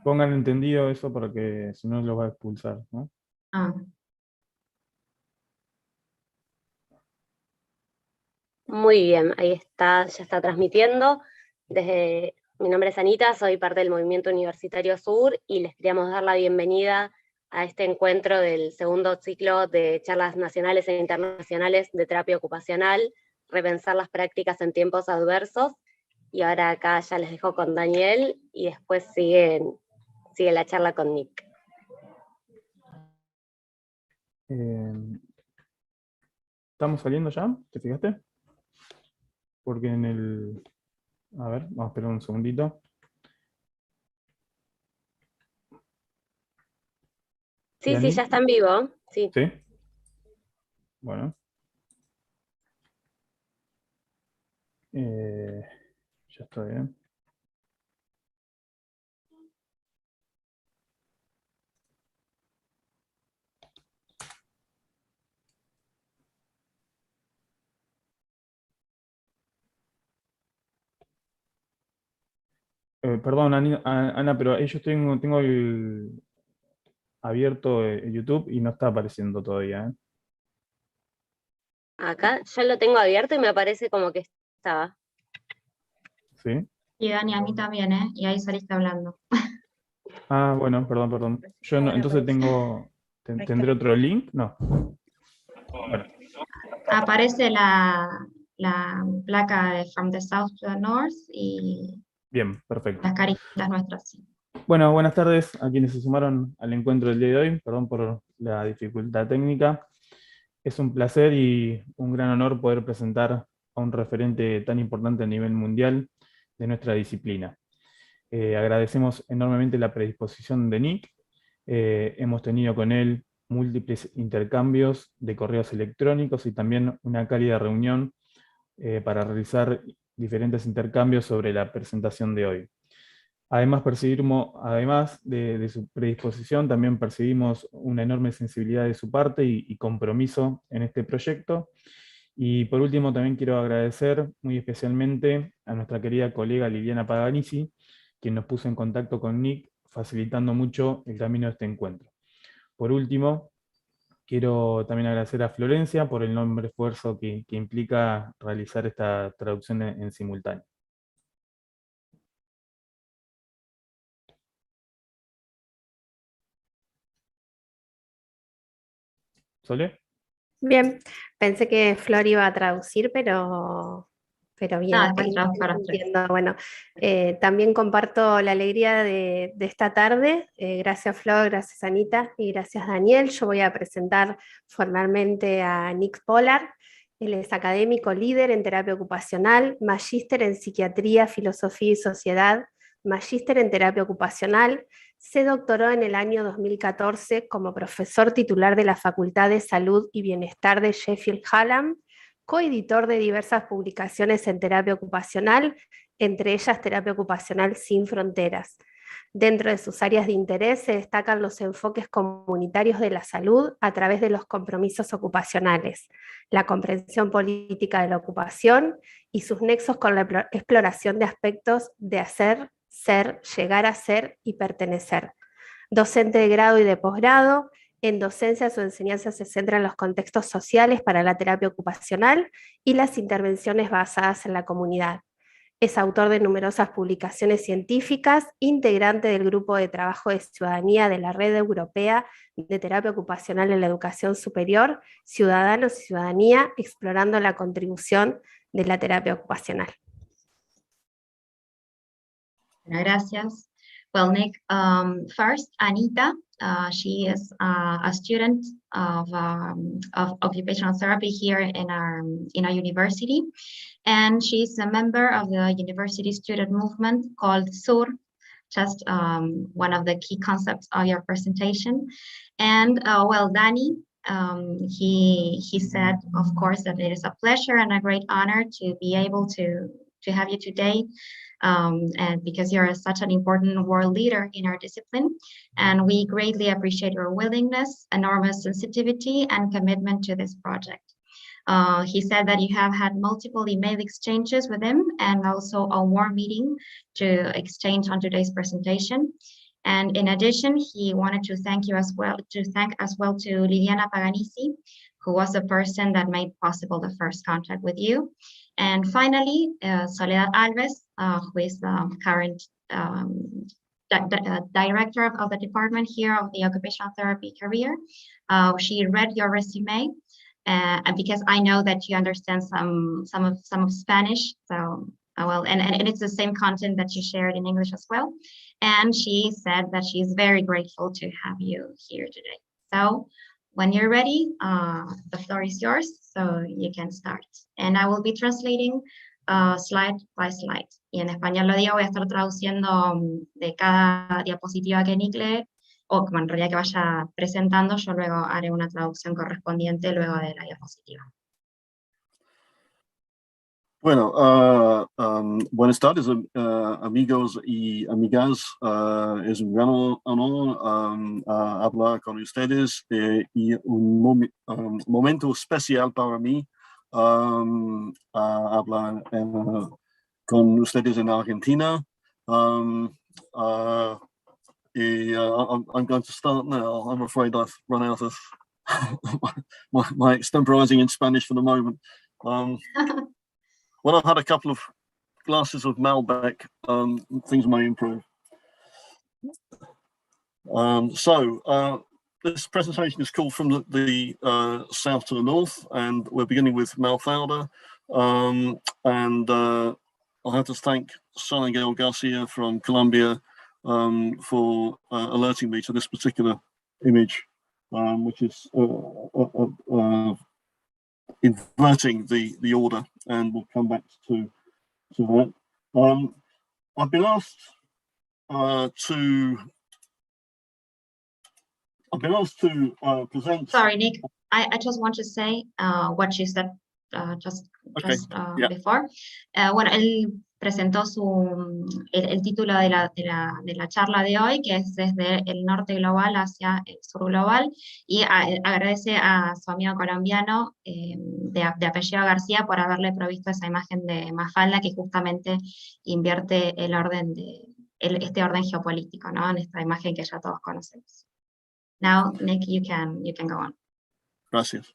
Pongan entendido eso para que si no los va a expulsar, ¿no? Ah, Muy bien, ahí está, ya está transmitiendo. Mi nombre es Anita, soy parte del Movimiento Universitario Sur y les queríamos dar la bienvenida a este encuentro del segundo ciclo de charlas nacionales e internacionales de terapia ocupacional, repensar las prácticas en tiempos adversos. Y ahora acá ya les dejo con Daniel y después sigue la charla con Nick. ¿Estamos saliendo ya? ¿Te fijaste? Porque en el... A ver, vamos a esperar un segundito. Sí, ¿Dani? ya está en vivo. Sí. ¿Sí? Bueno. Ya está bien. Perdón, Ana, pero yo tengo abierto YouTube y no está apareciendo todavía, ¿eh? Acá yo lo tengo abierto y me aparece como que estaba. ¿Sí? y Dani, a mí también, ¿eh? Y ahí saliste hablando. Ah, bueno, perdón. Yo no, entonces ¿tendré otro link? No. Bueno, Aparece la placa de From the South to the North y bien, perfecto. las caritas nuestras. Sí. Bueno, buenas tardes a quienes se sumaron al encuentro del día de hoy. Perdón por la dificultad técnica. Es un placer y un gran honor poder presentar a un referente tan importante a nivel mundial de nuestra disciplina. Agradecemos enormemente la predisposición de Nick. Hemos tenido con él múltiples intercambios de correos electrónicos y también una cálida reunión para realizar diferentes intercambios sobre la presentación de hoy. Además de su predisposición, también percibimos una enorme sensibilidad de su parte y compromiso en este proyecto. Y por último, también quiero agradecer muy especialmente a nuestra querida colega Liliana Paganisi, quien nos puso en contacto con Nick, facilitando mucho el camino de este encuentro. Por último, quiero también agradecer a Florencia por el enorme esfuerzo que implica realizar esta traducción en simultáneo. ¿Sole? Bien, pensé que Flor iba a traducir, pero bien, Nada, después traduzco a las tres. entiendo. Bueno, también comparto la alegría de esta tarde. Gracias Flor, gracias Anita y gracias Daniel. Yo voy a presentar formalmente a Nick Pollard. Él es académico líder en terapia ocupacional, magíster en psiquiatría, filosofía y sociedad, magíster en terapia ocupacional. Se doctoró en el año 2014 como profesor titular de la Facultad de Salud y Bienestar de Sheffield Hallam, coeditor de diversas publicaciones en terapia ocupacional, entre ellas Terapia Ocupacional Sin Fronteras. Dentro de sus áreas de interés se destacan los enfoques comunitarios de la salud a través de los compromisos ocupacionales, la comprensión política de la ocupación y sus nexos con la exploración de aspectos de hacer, ser, llegar a ser y pertenecer. Docente de grado y de posgrado, en docencia su enseñanza se centra en los contextos sociales para la terapia ocupacional y las intervenciones basadas en la comunidad. Es autor de numerosas publicaciones científicas, integrante del Grupo de Trabajo de Ciudadanía de la Red Europea de Terapia Ocupacional en la Educación Superior, Ciudadanos y Ciudadanía, explorando la contribución de la terapia ocupacional. Gracias. Well, Nick, first, Anita, she is a student of occupational therapy here in our university, and she's a member of the university student movement called SUR, just one of the key concepts of your presentation. And well, Danny, he said, of course, that it is a pleasure and a great honor to be able to have you today. And because you're such an important world leader in our discipline, and we greatly appreciate your willingness, enormous sensitivity, and commitment to this project. He said that you have had multiple email exchanges with him and also a warm meeting to exchange on today's presentation. And in addition, he wanted to thank you as well, to Liliana Paganisi, who was the person that made possible the first contact with you. And finally, Soledad Alves, who is the current director of the department here of the occupational therapy career. She read your resume, and because I know that you understand some of Spanish, so well, and it's the same content that you shared in English as well. And she said that she's very grateful to have you here today. So when you're ready, the floor is yours, so you can start. And I will be translating slide by slide. Y en español lo digo, voy a estar traduciendo de cada diapositiva que Nick lee, o como en realidad que vaya presentando, yo luego haré una traducción correspondiente luego de la diapositiva. Bueno, buenas tardes, amigos y amigas. Es un gran honor hablar con ustedes y un momento especial para mí hablar con ustedes en Argentina. I'm going to start now. I'm afraid I've run out of my extemporizing in Spanish for the moment. When I've had a couple of glasses of Malbec, things may improve. This presentation is called From the South to the North, and we're beginning with Mafalda. I have to thank San Miguel Garcia from Colombia for alerting me to this particular image, which is inverting the order, and we'll come back to that. I've been asked to present. Sorry, Nick. I just want to say what you said before. Bueno, él presentó el título de la charla de hoy, que es desde el norte global hacia el sur global, y agradece a su amigo colombiano de apellido García por haberle provisto esa imagen de Mafalda, que justamente invierte el orden este orden geopolítico, ¿no? En esta imagen que ya todos conocemos. Now, Nick, you can go on. Gracias.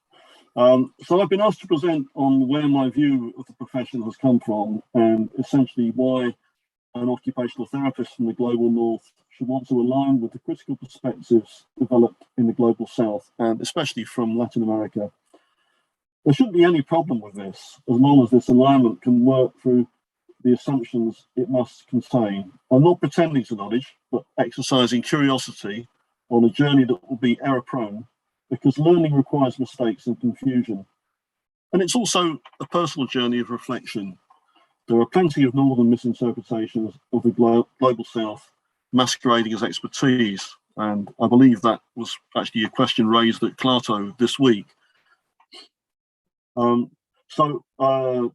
So I've been asked to present on where my view of the profession has come from, and essentially why an occupational therapist from the global north should want to align with the critical perspectives developed in the global south, and especially from Latin America. There shouldn't be any problem with this, as long as this alignment can work through the assumptions it must contain. I'm not pretending to knowledge, but exercising curiosity on a journey that will be error-prone, because learning requires mistakes and confusion. And it's also a personal journey of reflection. There are plenty of northern misinterpretations of the global south masquerading as expertise. And I believe that was actually a question raised at Clato this week. When I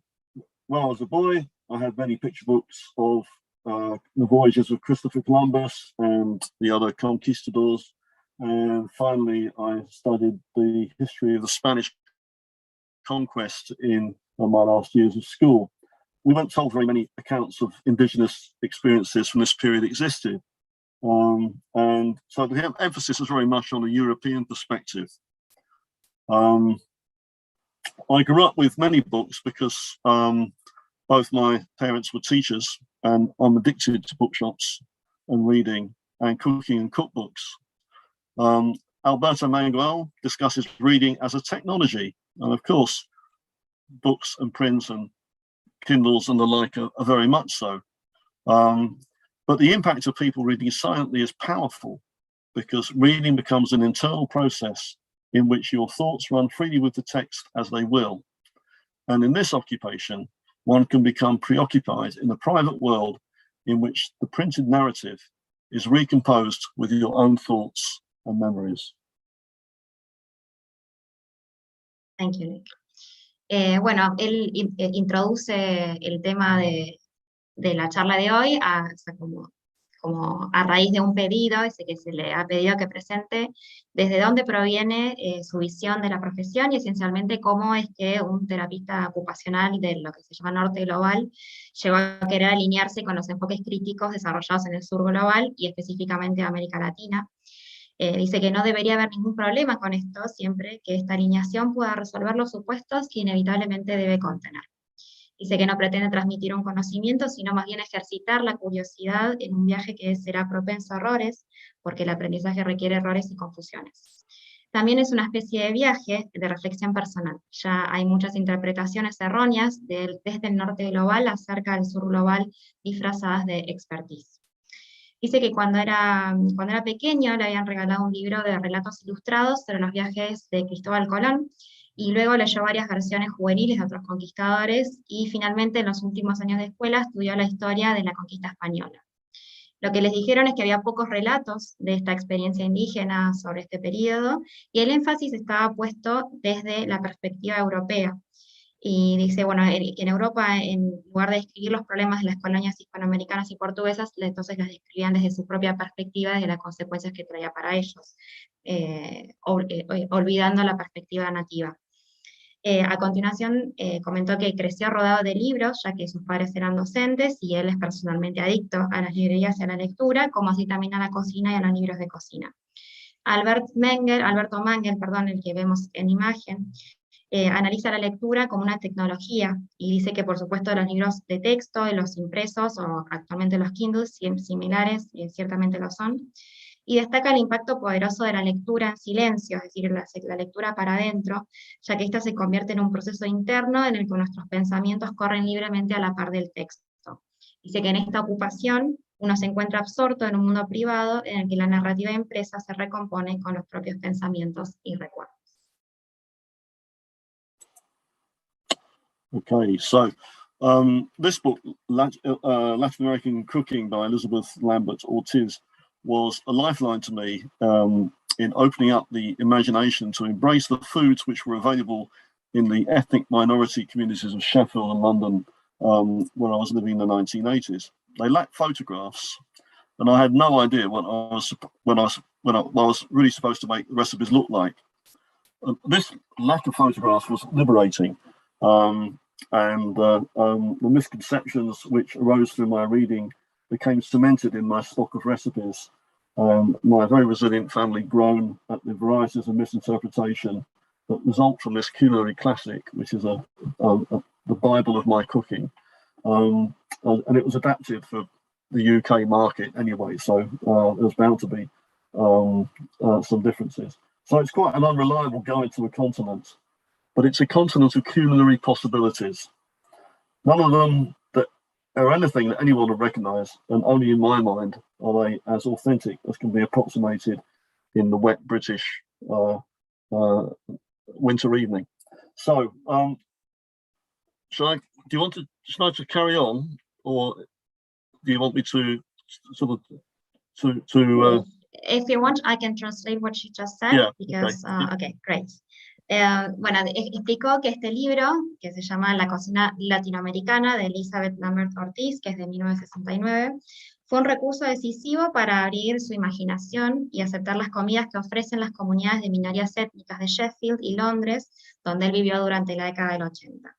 was a boy, I had many picture books of the voyages of Christopher Columbus and the other conquistadors. And finally, I studied the history of the Spanish conquest in my last years of school. We weren't told very many accounts of indigenous experiences from this period existed. And so the emphasis is very much on a European perspective. I grew up with many books because both my parents were teachers, and I'm addicted to bookshops and reading and cooking and cookbooks. Alberto Manguel discusses reading as a technology, and of course, books and prints and Kindles and the like are very much so. But the impact of people reading silently is powerful, because reading becomes an internal process in which your thoughts run freely with the text as they will. And in this occupation, one can become preoccupied in the private world in which the printed narrative is recomposed with your own thoughts and memories. Thank you, Nick. Bueno, él introduce el tema de la charla de hoy, como como a raíz de un pedido, ese que se le ha pedido que presente desde dónde proviene su visión de la profesión y esencialmente cómo es que un terapista ocupacional de lo que se llama Norte Global llegó a querer alinearse con los enfoques críticos desarrollados en el Sur Global y específicamente América Latina. Dice que no debería haber ningún problema con esto, siempre que esta alineación pueda resolver los supuestos que inevitablemente debe contener. Dice que no pretende transmitir un conocimiento, sino más bien ejercitar la curiosidad en un viaje que será propenso a errores, porque el aprendizaje requiere errores y confusiones. También es una especie de viaje de reflexión personal. Ya hay muchas interpretaciones erróneas desde el norte global acerca del sur global disfrazadas de expertise. Dice que cuando era pequeño le habían regalado un libro de relatos ilustrados sobre los viajes de Cristóbal Colón, y luego leyó varias versiones juveniles de otros conquistadores, y finalmente en los últimos años de escuela estudió la historia de la conquista española. Lo que les dijeron es que había pocos relatos de esta experiencia indígena sobre este periodo, y el énfasis estaba puesto desde la perspectiva europea. Y dice, bueno, en Europa, en lugar de describir los problemas de las colonias hispanoamericanas y portuguesas, entonces las describían desde su propia perspectiva, desde las consecuencias que traía para ellos, olvidando la perspectiva nativa. A continuación, comentó que creció rodeado de libros, ya que sus padres eran docentes, y él es personalmente adicto a las librerías y a la lectura, como así también a la cocina y a los libros de cocina. Alberto Mangel, el que vemos en imagen, analiza la lectura como una tecnología, y dice que por supuesto los libros de texto, los impresos, o actualmente los Kindles, similares, ciertamente lo son, y destaca el impacto poderoso de la lectura en silencio, es decir, la lectura para adentro, ya que ésta se convierte en un proceso interno en el que nuestros pensamientos corren libremente a la par del texto. Dice que en esta ocupación uno se encuentra absorto en un mundo privado en el que la narrativa impresa se recompone con los propios pensamientos y recuerdos. Okay, so this book, Latin American Cooking by Elizabeth Lambert Ortiz, was a lifeline to me in opening up the imagination to embrace the foods which were available in the ethnic minority communities of Sheffield and London when I was living in the 1980s. They lacked photographs, and I had no idea what I was really supposed to make the recipes look like. This lack of photographs was liberating. And the misconceptions which arose through my reading became cemented in my stock of recipes. My very resilient family grown at the varieties of misinterpretation that result from this culinary classic, which is the Bible of my cooking. And it was adapted for the UK market anyway, so there's bound to be some differences. So it's quite an unreliable guide to a continent, but it's a continent of culinary possibilities. None of them that are anything that anyone would recognise, and only in my mind are they as authentic as can be approximated in the wet British winter evening. So, should I carry on, or do you want me to sort of If you want, I can translate what she just said, yeah, because, okay, great. Bueno, explicó que este libro, que se llama La cocina latinoamericana, de Elizabeth Lambert Ortiz, que es de 1969, fue un recurso decisivo para abrir su imaginación y aceptar las comidas que ofrecen las comunidades de minorías étnicas de Sheffield y Londres, donde él vivió durante la década del 80.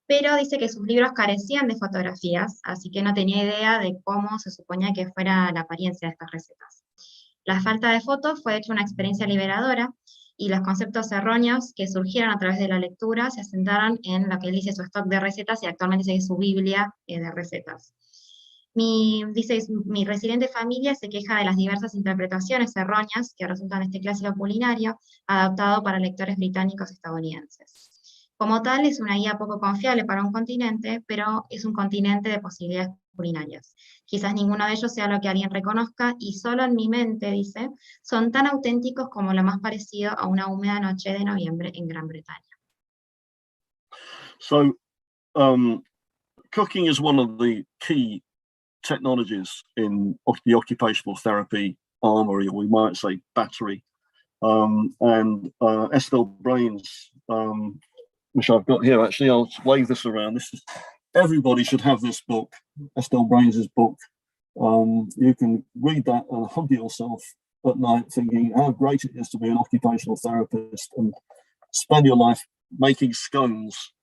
Pero dice que sus libros carecían de fotografías, así que no tenía idea de cómo se suponía que fuera la apariencia de estas recetas. La falta de fotos fue de hecho una experiencia liberadora, y los conceptos erróneos que surgieron a través de la lectura se asentaron en lo que él dice su stock de recetas, y actualmente sigue su biblia de recetas. Mi resiliente familia se queja de las diversas interpretaciones erróneas que resultan de este clásico culinario adaptado para lectores británicos estadounidenses. Como tal, es una guía poco confiable para un continente, pero es un continente de posibilidades culinarias. Quizás ninguno de ellos sea lo que alguien reconozca, y solo en mi mente, dice, son tan auténticos como lo más parecido a una húmeda noche de noviembre en Gran Bretaña. So, cooking is one of the key technologies in the occupational therapy armory, or we might say battery. And Estelle Brains, which I've got here, actually, I'll wave this around. Everybody should have this book, Estelle Brains's book, you can read that and hug yourself at night thinking how great it is to be an occupational therapist and spend your life making scones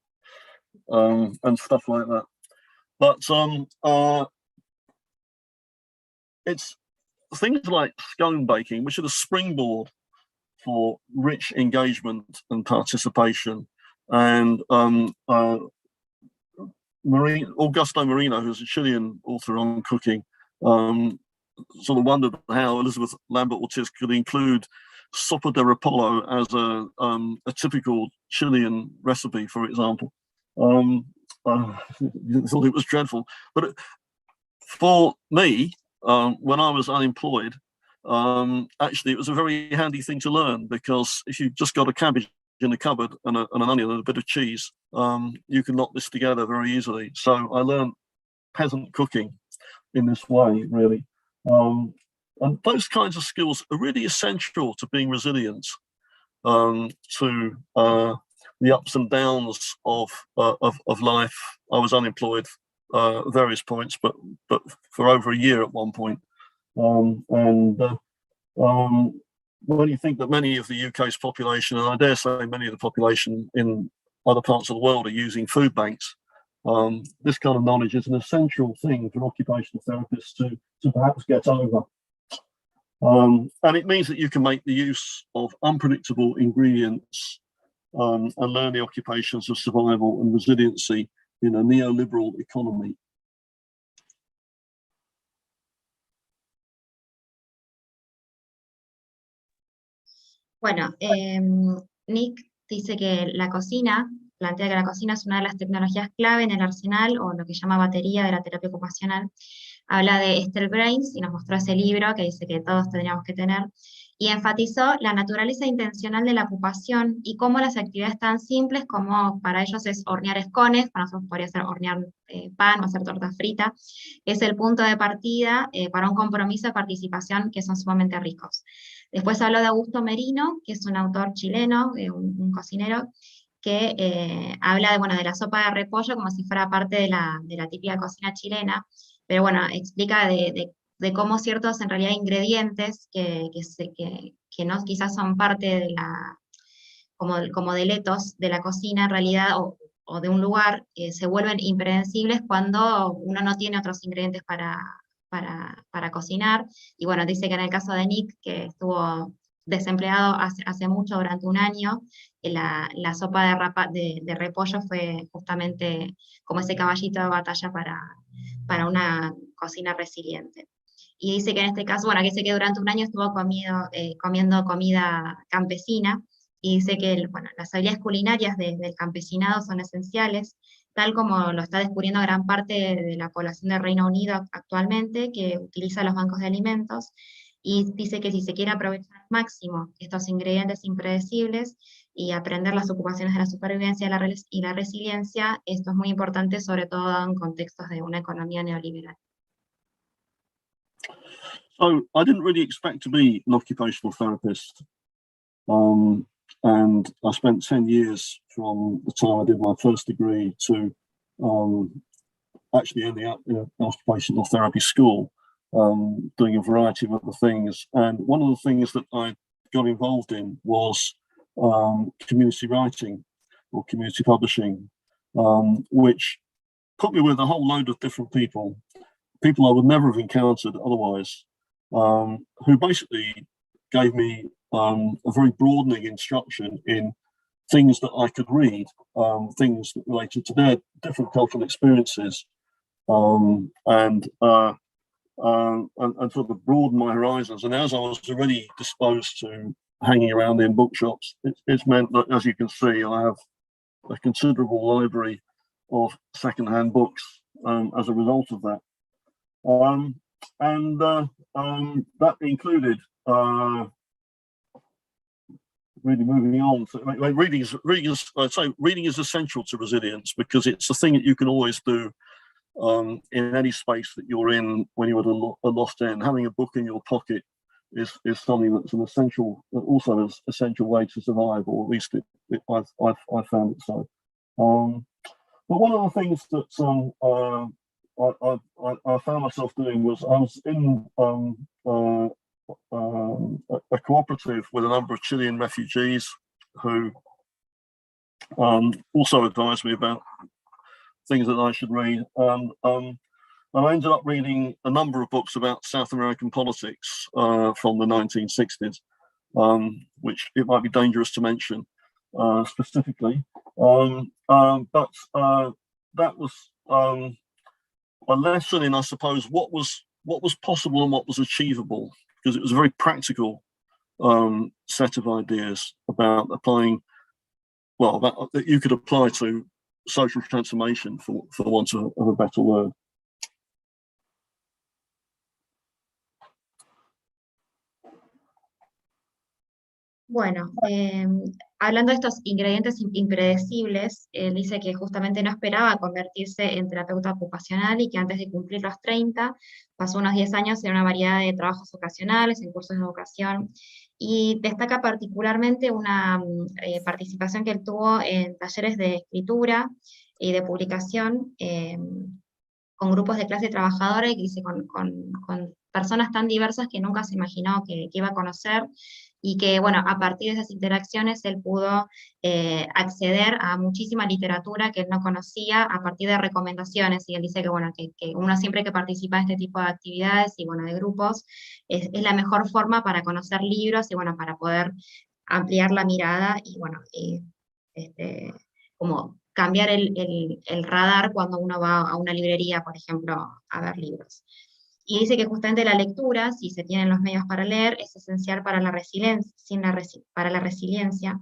and stuff like that. But it's things like scone baking, which are the springboard for rich engagement and participation. And Augusto Moreno, who's a Chilean author on cooking, sort of wondered how Elizabeth Lambert Ortiz could include sopa de repollo as a typical Chilean recipe, for example. I thought it was dreadful. But for me, when I was unemployed, actually it was a very handy thing to learn, because if you've just got a cabbage in the cupboard and an onion and a bit of cheese, you can knock this together very easily. So I learned peasant cooking in this way, really. And those kinds of skills are really essential to being resilient to the ups and downs of life. I was unemployed various points, but for over a year at one point. When you think that many of the UK's population, and I dare say many of the population in other parts of the world, are using food banks, this kind of knowledge is an essential thing for occupational therapists to perhaps get over. And it means that you can make the use of unpredictable ingredients and learn the occupations of survival and resiliency in a neoliberal economy. Bueno, Nick dice que la cocina, plantea que la cocina es una de las tecnologías clave en el arsenal, o lo que llama batería de la terapia ocupacional. Habla de Esther Brains y nos mostró ese libro que dice que todos tendríamos que tener, y enfatizó la naturaleza intencional de la ocupación y cómo las actividades tan simples como para ellos es hornear escones, para nosotros podría ser hornear pan o hacer torta frita, es el punto de partida para un compromiso de participación que son sumamente ricos. Después habló de Augusto Merino, que es un autor chileno, un cocinero, que habla de, bueno, de la sopa de repollo como si fuera parte de la típica cocina chilena, pero bueno, explica de cómo ciertos en realidad ingredientes que no quizás son parte de la, como deletos de la cocina en realidad, o de un lugar, se vuelven impredecibles cuando uno no tiene otros ingredientes para cocinar. Y bueno, dice que en el caso de Nick, que estuvo desempleado hace mucho, durante un año, la sopa de repollo fue justamente como ese caballito de batalla para una cocina resiliente. Y dice que en este caso, bueno, que dice que durante un año estuvo comiendo comida campesina, y dice que bueno, las habilidades culinarias del campesinado son esenciales, tal como lo está descubriendo gran parte de la población del Reino Unido actualmente, que utiliza los bancos de alimentos, y dice que si se quiere aprovechar al máximo estos ingredientes impredecibles y aprender las ocupaciones de la supervivencia y la resiliencia, esto es muy importante, sobre todo en contextos de una economía neoliberal. So I didn't really expect to be an occupational therapist. And I spent 10 years from the time I did my first degree to actually ending up in an occupational therapy school, doing a variety of other things. And one of the things that I got involved in was community writing or community publishing, which put me with a whole load of different people I would never have encountered otherwise, who basically gave me a very broadening instruction in things that I could read, things that related to their different cultural experiences, and sort of broaden my horizons. And as I was already disposed to hanging around in bookshops, it's meant that, as you can see, I have a considerable library of secondhand books as a result of that. That included really moving on. So, reading is essential to resilience, because it's a thing that you can always do in any space that you're in when you're at a lost end. Having a book in your pocket is something that's an essential, also an essential way to survive, or at least I've found it so. But one of the things that I found myself doing was I was in a cooperative with a number of Chilean refugees who also advised me about things that I should read. And I ended up reading a number of books about South American politics from the 1960s, which it might be dangerous to mention specifically. But that was a lesson in, I suppose, what was possible and what was achievable, because it was a very practical set of ideas about applying, well, that you could apply to social transformation, for want of a better word. Bueno, hablando de estos ingredientes impredecibles, él dice que justamente no esperaba convertirse en terapeuta ocupacional y que antes de cumplir los 30 pasó unos 10 años en una variedad de trabajos ocasionales, en cursos de educación, y destaca particularmente una participación que él tuvo en talleres de escritura y de publicación con grupos de clase trabajadora, y que dice con personas tan diversas que nunca se imaginó que iba a conocer, y que, bueno, a partir de esas interacciones él pudo acceder a muchísima literatura que él no conocía a partir de recomendaciones, y él dice que, bueno, que uno siempre que participa de este tipo de actividades y, bueno, de grupos, es la mejor forma para conocer libros y, bueno, para poder ampliar la mirada y, bueno, como cambiar el radar cuando uno va a una librería, por ejemplo, a ver libros. Y dice que justamente la lectura, si se tienen los medios para leer, es esencial para la resiliencia.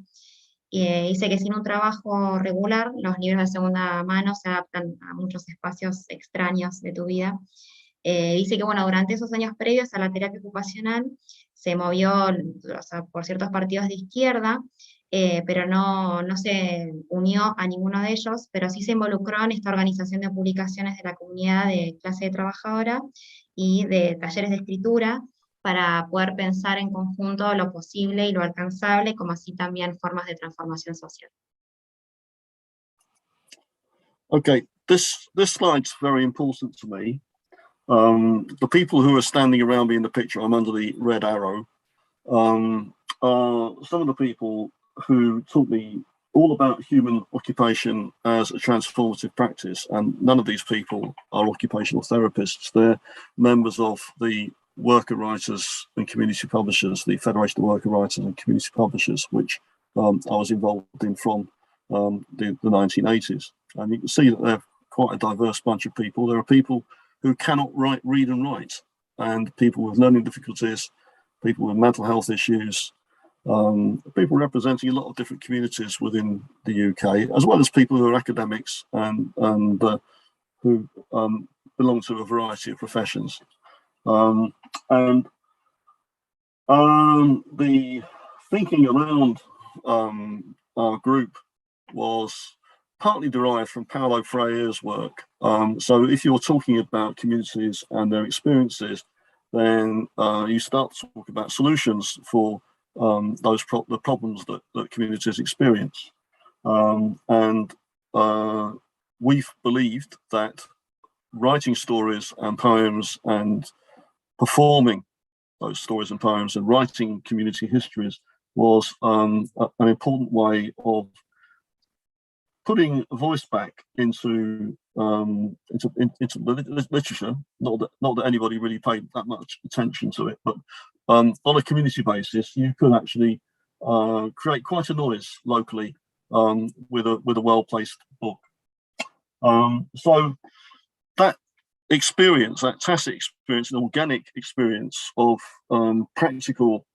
Dice que sin un trabajo regular, los libros de segunda mano se adaptan a muchos espacios extraños de tu vida. Dice que, bueno, durante esos años previos a la terapia ocupacional se movió, o sea, por ciertos partidos de izquierda, pero no se unió a ninguno de ellos, pero sí se involucró en esta organización de publicaciones de la comunidad de clase trabajadora y de talleres de escritura, para poder pensar en conjunto lo posible y lo alcanzable, como así también formas de transformación social. Okay, this slide's very important to me. The people who are standing around me in the picture, I'm under the red arrow, are some of the people who taught me all about human occupation as a transformative practice, and none of these people are occupational therapists. They're members of the worker writers and community publishers, the Federation of Worker Writers and Community Publishers, which I was involved in from the 1980s. And you can see that they're quite a diverse bunch of people. There are people who cannot read and write, and people with learning difficulties, people with mental health issues, people representing a lot of different communities within the UK, as well as people who are academics and who belong to a variety of professions. And the thinking around our group was partly derived from Paulo Freire's work. So if you're talking about communities and their experiences, then you start to talk about solutions for the problems that communities experience. And we've believed that writing stories and poems and performing those stories and poems and writing community histories was an important way of putting a voice back into the literature. Not that anybody really paid that much attention to it, but on a community basis, you could actually create quite a noise locally with a well-placed book. So that experience, that tacit experience, an organic experience of practical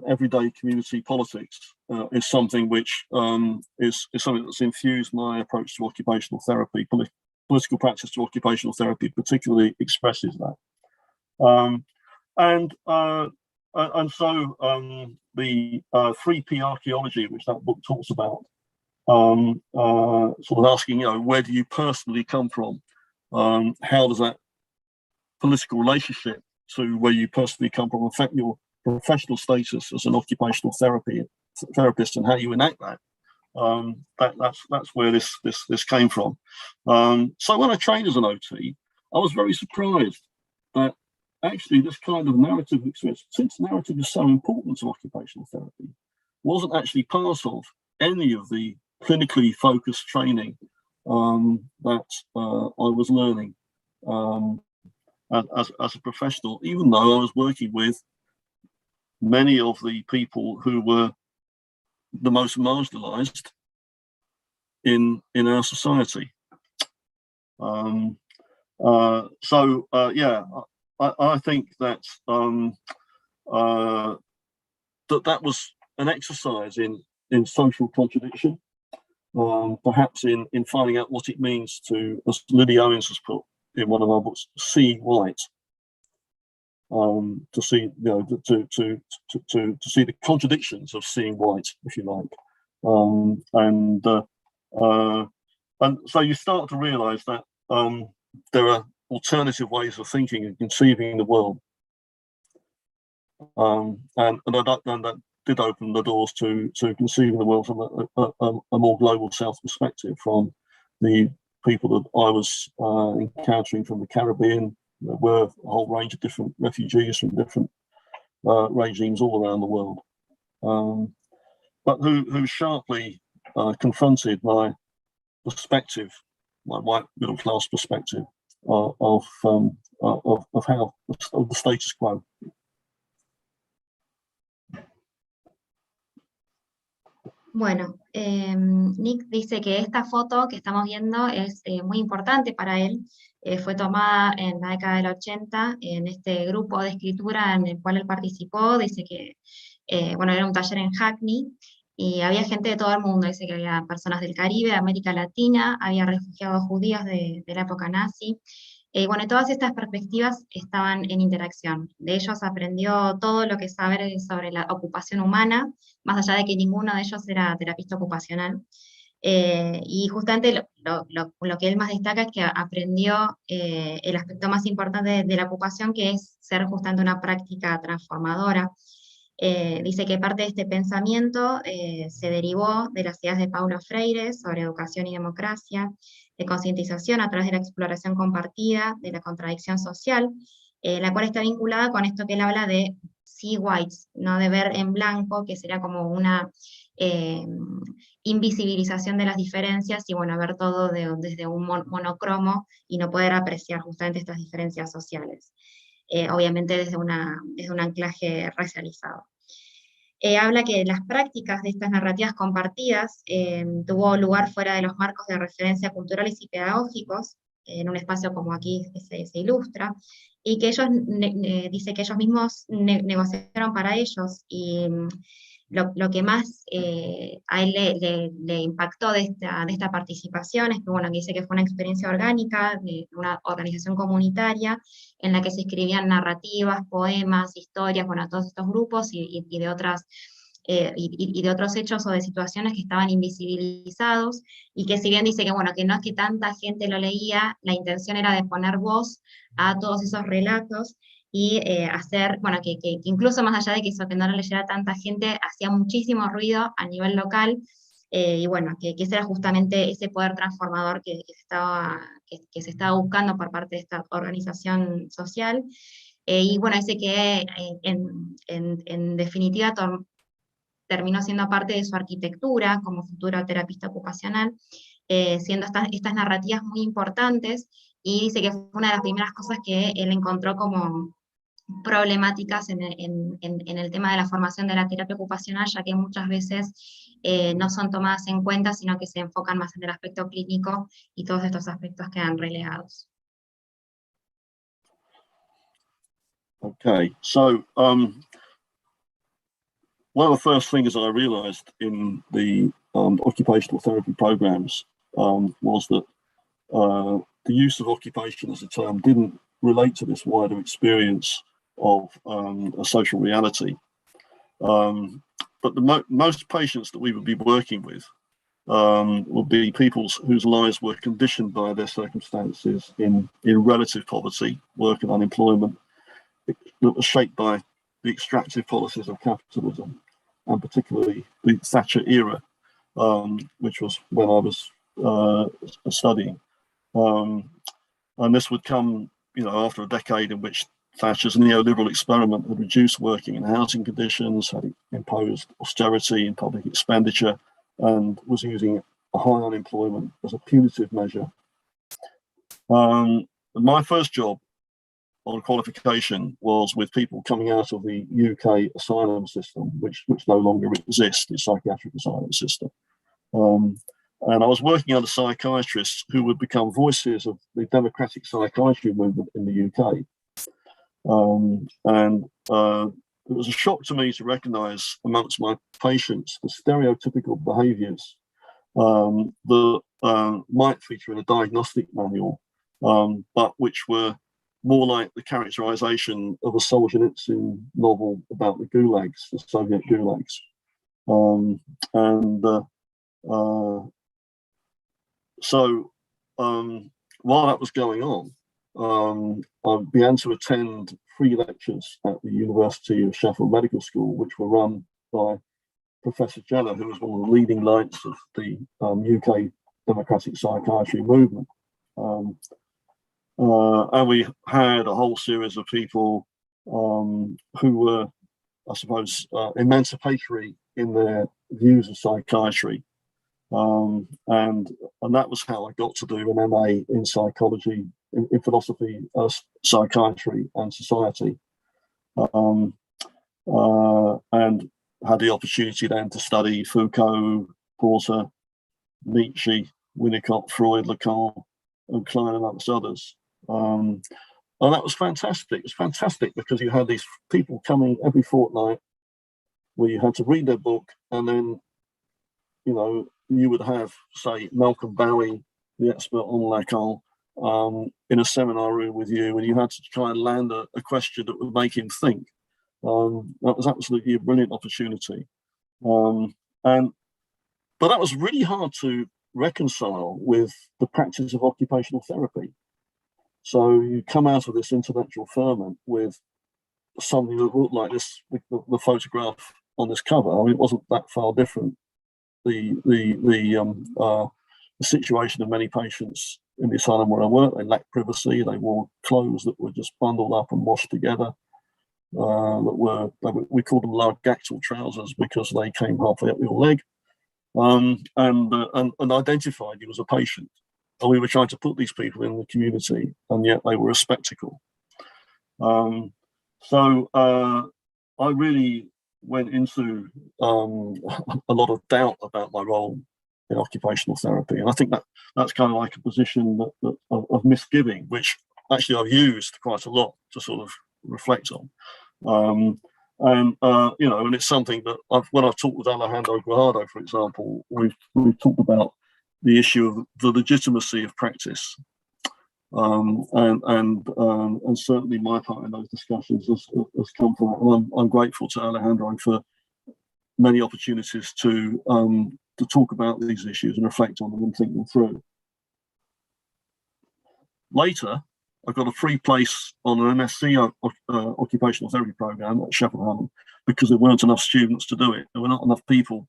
everyday community politics is something which is something that's infused my approach to occupational therapy. Political practice to occupational therapy particularly expresses that. And so the 3P archaeology, which that book talks about, sort of asking, where do you personally come from? How does that political relationship to where you personally come from affect your professional status as an occupational therapist, and how you enact that? That's where this came from. So when I trained as an OT, I was very surprised that actually this kind of narrative experience, since narrative is so important to occupational therapy, wasn't actually part of any of the clinically focused training that I was learning as a professional, even though I was working with many of the people who were the most marginalized in our society. I think that that was an exercise in social contradiction, perhaps in finding out what it means to, as Lily Owens has put in one of our books, see white. To see, you know, to see the contradictions of seeing white, if you like, and so you start to realise that there are alternative ways of thinking and conceiving the world, and that did open the doors to conceiving the world from a more global South perspective, from the people that I was encountering from the Caribbean. There were a whole range of different refugees from different regimes all around the world, but who sharply confronted my perspective, my white middle class perspective of how of the status quo. Bueno, Nick dice que esta foto que estamos viendo es muy importante para él. Fue tomada en la década del 80 en este grupo de escritura en el cual él participó. Dice que, bueno, era un taller en Hackney y había gente de todo el mundo. Dice que había personas del Caribe, de América Latina, había refugiados judíos de la época nazi. Bueno, todas estas perspectivas estaban en interacción. De ellos aprendió todo lo que sabe sobre la ocupación humana, más allá de que ninguno de ellos era terapista ocupacional. Y justamente lo que él más destaca es que aprendió el aspecto más importante de la ocupación, que es ser justamente una práctica transformadora. Dice que parte de este pensamiento se derivó de las ideas de Paulo Freire sobre educación y democracia, de concientización a través de la exploración compartida, de la contradicción social, la cual está vinculada con esto que él habla de see whites, ¿no? De ver en blanco, que será como una invisibilización de las diferencias, y bueno, ver todo desde un monocromo y no poder apreciar justamente estas diferencias sociales. Obviamente desde un anclaje racializado. Habla que las prácticas de estas narrativas compartidas tuvo lugar fuera de los marcos de referencia culturales y pedagógicos, en un espacio como aquí se ilustra, y que ellos, dice que ellos mismos negociaron para ellos, y lo que más a él le impactó de esta participación es que, bueno, que dice que fue una experiencia orgánica, de una organización comunitaria, en la que se escribían narrativas, poemas, historias, bueno, todos estos grupos y de otras y de otros hechos o de situaciones que estaban invisibilizados, y que si bien dice que, bueno, que no es que tanta gente lo leía, la intención era de poner voz a todos esos relatos y hacer, bueno, que incluso más allá de que eso que no lo leyera tanta gente, hacía muchísimo ruido a nivel local, y bueno, que ese era justamente ese poder transformador que se estaba buscando por parte de esta organización social. Y bueno, dice que en definitiva terminó siendo parte de su arquitectura como futura terapista ocupacional, siendo estas narrativas muy importantes, y dice que fue una de las primeras cosas que él encontró como problemáticas en el tema de la formación de la terapia ocupacional, ya que muchas veces no son tomadas en cuenta, sino que se enfocan más en el aspecto clínico y todos estos aspectos quedan relegados. Okay, so one of the first things I realized in the occupational therapy programs was that the use of occupation as a term didn't relate to this wider experience of a social reality. But most patients that we would be working with would be people whose lives were conditioned by their circumstances in relative poverty, work and unemployment, that was shaped by the extractive policies of capitalism, and particularly the Thatcher era, which was when I was studying. And this would come, after a decade in which Thatcher's neoliberal experiment had reduced working and housing conditions, had imposed austerity in public expenditure, and was using a high unemployment as a punitive measure. My first job on qualification was with people coming out of the UK asylum system, which no longer exists, the psychiatric asylum system. And I was working under psychiatrists who would become voices of the democratic psychiatry movement in the UK. It was a shock to me to recognise amongst my patients the stereotypical behaviours that might feature in a diagnostic manual, but which were more like the characterisation of a Solzhenitsyn novel about the gulags, the Soviet gulags. So while that was going on, I began to attend free lectures at the University of Sheffield Medical School, which were run by Professor Jenner, who was one of the leading lights of the UK democratic psychiatry movement. And we had a whole series of people who were, I suppose, emancipatory in their views of psychiatry. And that was how I got to do an MA in psychology, in philosophy, psychiatry and society. And had the opportunity then to study Foucault, Porter, Nietzsche, Winnicott, Freud, Lacan, and Klein, amongst others. And that was fantastic. It was fantastic because you had these people coming every fortnight where you had to read their book, and then, you would have, say, Malcolm Bowie, the expert on Lacan, in a seminar room with you, and you had to try and land a question that would make him think. That was absolutely a brilliant opportunity. But that was really hard to reconcile with the practice of occupational therapy. So you come out of this intellectual ferment with something that looked like this, the photograph on this cover. I mean, it wasn't that far different. The situation of many patients in the asylum where I worked, they lacked privacy. They wore clothes that were just bundled up and washed together. We called them largactal trousers because they came halfway up your leg, and identified you as a patient. And we were trying to put these people in the community, and yet they were a spectacle. So I really went into a lot of doubt about my role in occupational therapy, and I think that's kind of like a position of misgiving, which actually I've used quite a lot to sort of reflect on. And it's something that when I've talked with Alejandro Guajardo, for example, we've talked about the issue of the legitimacy of practice, and certainly my part in those discussions has come from that. And I'm grateful to Alejandro for many opportunities to talk about these issues and reflect on them and think them through. Later, I got a free place on an MSc occupational therapy program at Sheffield Hallam because there weren't enough students to do it. There were not enough people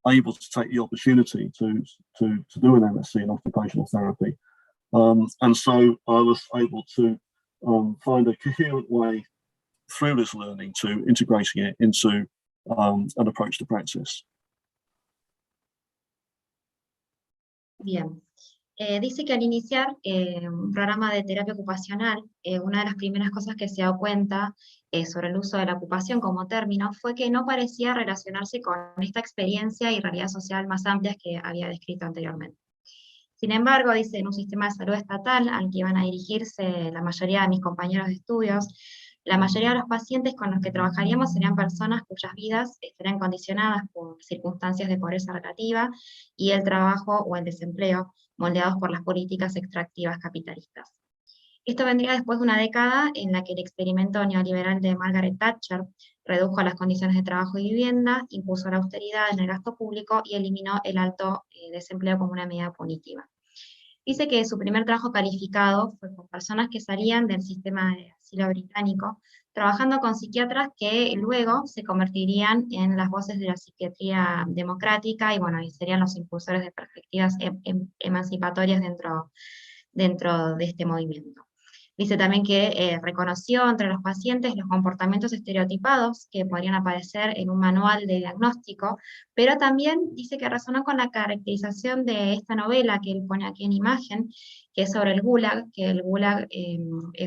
able to take the opportunity to do an MSc in occupational therapy. And so I was able to find a coherent way through this learning to integrating it into an approach to practice. Bien. Dice que al iniciar un programa de terapia ocupacional, una de las primeras cosas que se dio cuenta sobre el uso de la ocupación como término fue que no parecía relacionarse con esta experiencia y realidad social más amplias que había descrito anteriormente. Sin embargo, dice, en un sistema de salud estatal al que iban a dirigirse la mayoría de mis compañeros de estudios, la mayoría de los pacientes con los que trabajaríamos serían personas cuyas vidas estarían condicionadas por circunstancias de pobreza relativa y el trabajo o el desempleo, moldeados por las políticas extractivas capitalistas. Esto vendría después de una década en la que el experimento neoliberal de Margaret Thatcher redujo las condiciones de trabajo y vivienda, impuso la austeridad en el gasto público y eliminó el alto desempleo como una medida punitiva. Dice que su primer trabajo calificado fue con personas que salían del sistema de asilo británico, trabajando con psiquiatras que luego se convertirían en las voces de la psiquiatría democrática y serían los impulsores de perspectivas emancipatorias dentro dentro de este movimiento. Dice también que reconoció entre los pacientes los comportamientos estereotipados que podrían aparecer en un manual de diagnóstico, pero también dice que resonó con la caracterización de esta novela que él pone aquí en imagen, que es sobre el Gulag, que el Gulag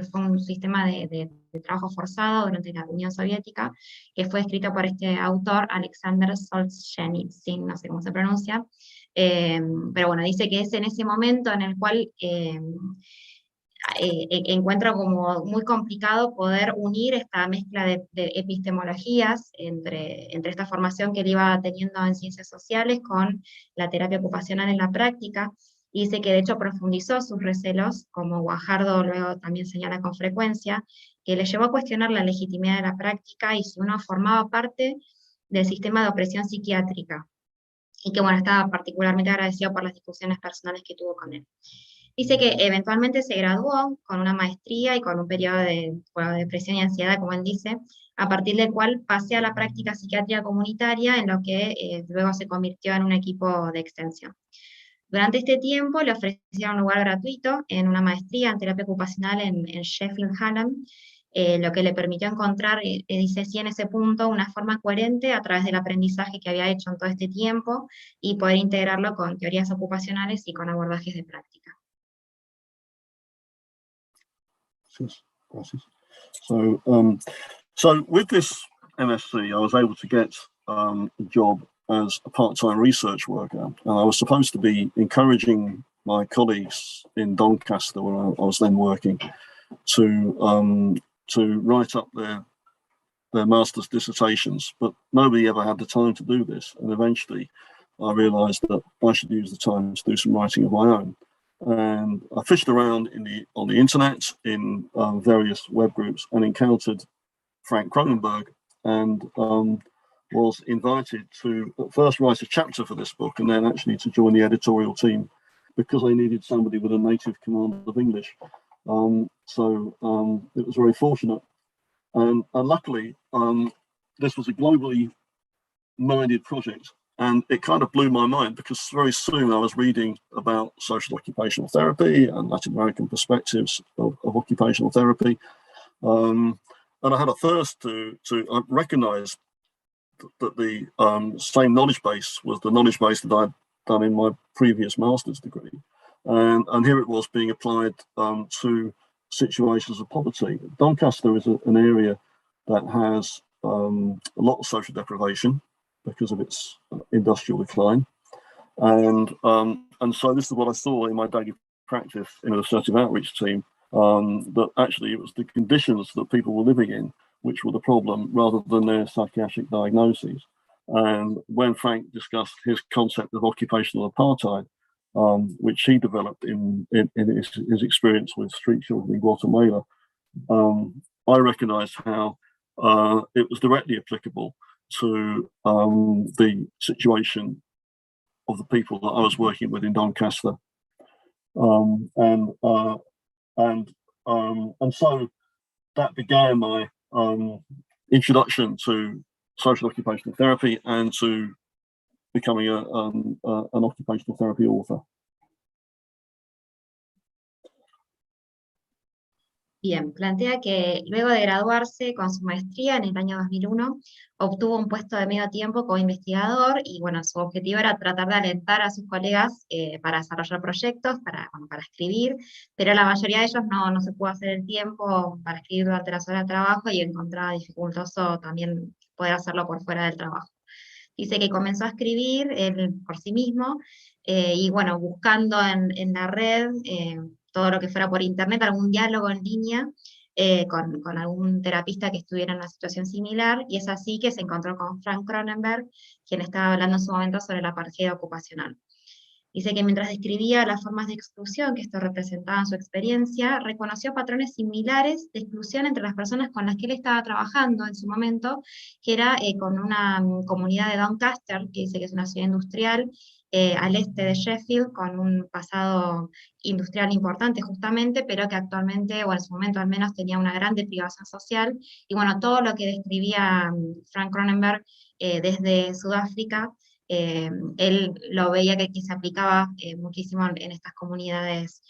fue un sistema de trabajo forzado durante la Unión Soviética, que fue escrito por este autor, Alexander Solzhenitsyn, no sé cómo se pronuncia, pero bueno, dice que es en ese momento en el cual encuentro como muy complicado poder unir esta mezcla de epistemologías entre esta formación que él iba teniendo en ciencias sociales con la terapia ocupacional en la práctica. Y dice que de hecho profundizó sus recelos, como Guajardo luego también señala con frecuencia, que le llevó a cuestionar la legitimidad de la práctica y si uno formaba parte del sistema de opresión psiquiátrica. Y que bueno, estaba particularmente agradecido por las discusiones personales que tuvo con él. Dice que eventualmente se graduó con una maestría y con un periodo de depresión y ansiedad, como él dice, a partir del cual pasé a la práctica psiquiátrica comunitaria, en lo que luego se convirtió en un equipo de extensión. Durante este tiempo le ofrecieron un lugar gratuito en una maestría en terapia ocupacional en Sheffield Hallam, lo que le permitió encontrar, dice sí, en ese punto, una forma coherente a través del aprendizaje que había hecho en todo este tiempo y poder integrarlo con teorías ocupacionales y con abordajes de práctica. Gracias. So with this MSc, I was able to get a job as a part-time research worker, and I was supposed to be encouraging my colleagues in Doncaster, where I was then working, to write up their master's dissertations, but nobody ever had the time to do this, and eventually I realised that I should use the time to do some writing of my own. And I fished around on the internet in various web groups and encountered Frank Cronenberg, and was invited to at first write a chapter for this book and then actually to join the editorial team because I needed somebody with a native command of English. So it was very fortunate. And luckily, this was a globally minded project. And it kind of blew my mind because very soon I was reading about social occupational therapy and Latin American perspectives of occupational therapy. And I had a thirst to recognize that the same knowledge base was the knowledge base that I'd done in my previous master's degree. And here it was being applied to situations of poverty. Doncaster is an area that has a lot of social deprivation because of its industrial decline. And so this is what I saw in my daily practice in an assertive outreach team, that actually it was the conditions that people were living in which were the problem rather than their psychiatric diagnoses. And when Frank discussed his concept of occupational apartheid, which he developed in his experience with street children in Guatemala, I recognized how it was directly applicable to the situation of the people that I was working with in Doncaster, and so that began my introduction to social occupational therapy and to becoming an occupational therapy author. Bien, plantea que luego de graduarse con su maestría en el año 2001, obtuvo un puesto de medio tiempo como investigador y bueno, su objetivo era tratar de alentar a sus colegas para desarrollar proyectos, para escribir, pero la mayoría de ellos no se pudo hacer el tiempo para escribir durante las horas de trabajo y encontraba dificultoso también poder hacerlo por fuera del trabajo. Dice que comenzó a escribir él por sí mismo y bueno, buscando en la red todo lo que fuera por internet, algún diálogo en línea con algún terapista que estuviera en una situación similar, y es así que se encontró con Frank Cronenberg, quien estaba hablando en su momento sobre la apartheid ocupacional. Dice que mientras describía las formas de exclusión que esto representaba en su experiencia, reconoció patrones similares de exclusión entre las personas con las que él estaba trabajando en su momento, que era con una comunidad de Doncaster, que dice que es una ciudad industrial, al este de Sheffield, con un pasado industrial importante justamente, pero que actualmente, o en su momento al menos, tenía una gran deprivación social, y bueno, todo lo que describía Frank Cronenberg desde Sudáfrica, él lo veía que se aplicaba muchísimo en estas comunidades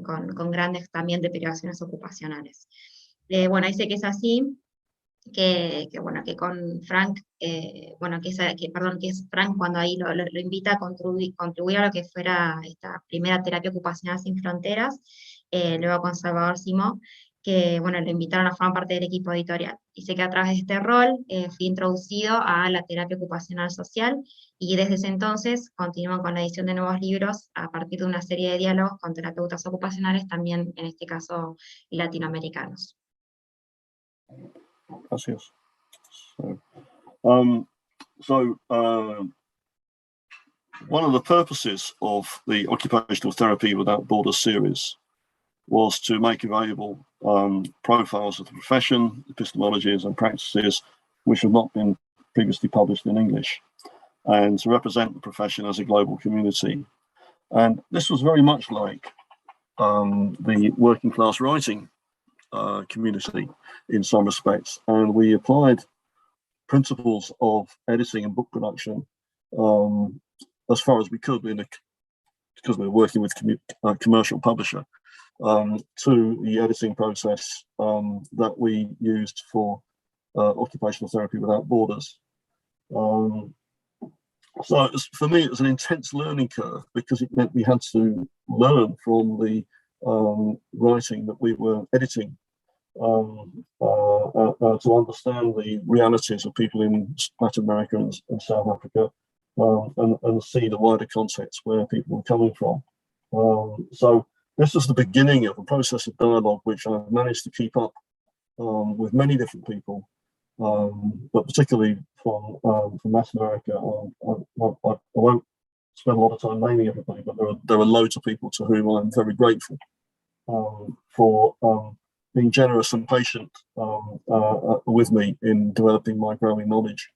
con grandes también deprivaciones ocupacionales. Bueno, dice que es así, que con Frank, que es Frank cuando ahí lo invita a contribuir a lo que fuera esta primera terapia ocupacional sin fronteras, luego con Salvador Simó, que lo invitaron a formar parte del equipo editorial. Dice que a través de este rol fui introducido a la terapia ocupacional social, y desde ese entonces continúan con la edición de nuevos libros a partir de una serie de diálogos con terapeutas ocupacionales, también en este caso latinoamericanos. Gracias. One of the purposes of the Occupational Therapy Without Borders series was to make available profiles of the profession, epistemologies and practices which have not been previously published in English, and to represent the profession as a global community. And this was very much like the working class writing community in some respects, and we applied principles of editing and book production as far as we could, because we were working with a commercial publisher, to the editing process that we used for Occupational Therapy Without Borders. So for me, it was an intense learning curve, because it meant we had to learn from the writing that we were editing to understand the realities of people in Latin America and South Africa, and see the wider context where people were coming from. So this was the beginning of a process of dialogue which I've managed to keep up with many different people, but particularly from Latin America. I won't spend a lot of time naming everybody, but there are loads of people to whom I'm very grateful for being generous and patient with me in developing my growing knowledge.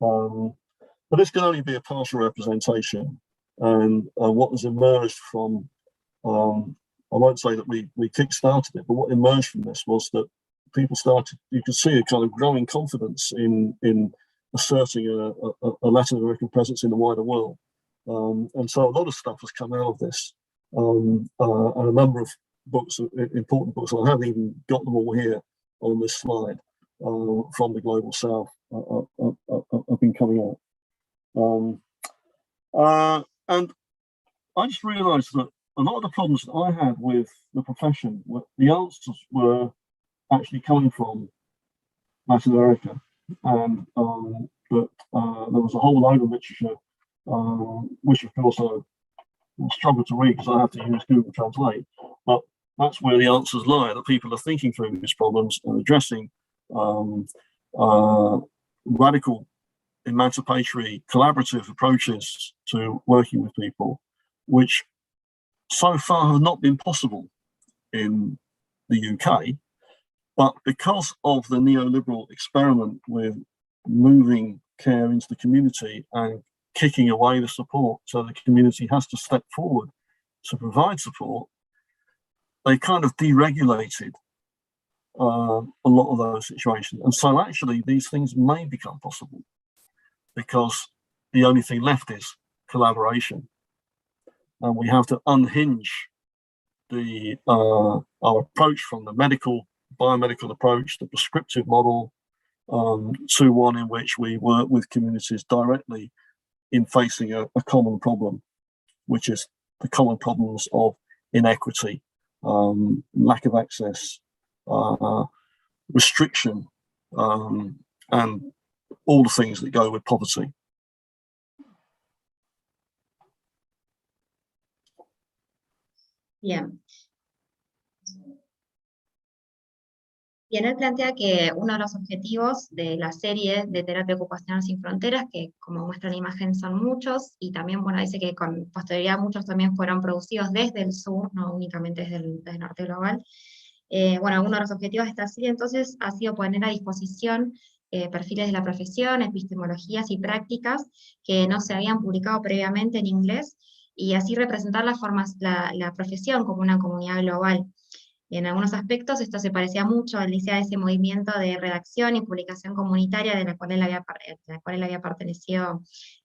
But this can only be a partial representation, and what has emerged from, I won't say that we kick-started it, but what emerged from this was that people started, you could see a kind of growing confidence in asserting a Latin American presence in the wider world. And so a lot of stuff has come out of this, and a number of books, important books, and I haven't even got them all here on this slide, from the Global South have been coming out. And I just realised that a lot of the problems that I had with the profession, the answers were actually coming from Latin America, and that there was a whole load of literature, which of course I struggle to read because I have to use Google Translate, but that's where the answers lie, that people are thinking through these problems and addressing radical, emancipatory, collaborative approaches to working with people, which so far have not been possible in the UK. But because of the neoliberal experiment with moving care into the community and kicking away the support, so the community has to step forward to provide support, they kind of deregulated a lot of those situations. And so actually these things may become possible, because the only thing left is collaboration. And we have to unhinge our approach from the biomedical approach, the prescriptive model, to one in which we work with communities directly in facing a common problem, which is the common problems of inequity, lack of access, restriction, and all the things that go with poverty. Bien. Bien, él plantea que uno de los objetivos de la serie de Terapia Ocupacional Sin Fronteras, que como muestra la imagen son muchos, y también, dice que con posterioridad muchos también fueron producidos desde el sur, no únicamente desde el norte global. Uno de los objetivos de esta serie entonces ha sido poner a disposición perfiles de la profesión, epistemologías y prácticas que no se habían publicado previamente en inglés, y así representar la profesión como una comunidad global. En algunos aspectos esto se parecía mucho, él dice, a ese movimiento de redacción y publicación comunitaria de la cual él había pertenecido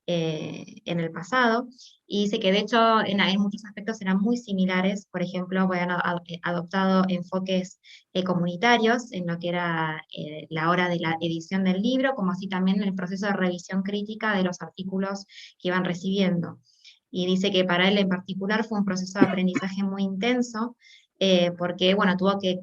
en el pasado, y dice que de hecho en muchos aspectos eran muy similares. Por ejemplo, habían adoptado enfoques comunitarios en lo que era la hora de la edición del libro, como así también en el proceso de revisión crítica de los artículos que iban recibiendo. Y dice que para él en particular fue un proceso de aprendizaje muy intenso, porque bueno, tuvo que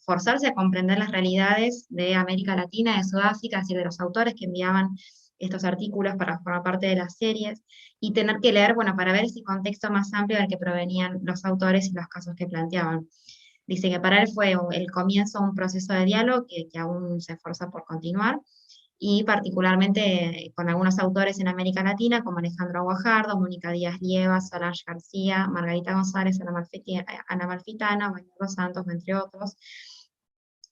forzarse a comprender las realidades de América Latina, de Sudáfrica, es decir, de los autores que enviaban estos artículos para formar parte de las series, y tener que leer, bueno, para ver ese contexto más amplio del que provenían los autores y los casos que planteaban. Dice que para él fue el comienzo de un proceso de diálogo que aún se esfuerza por continuar, y particularmente con algunos autores en América Latina, como Alejandro Guajardo, Mónica Díaz Lieva, Solange García, Margarita González, Ana Malfitana, Bernardo Santos, entre otros,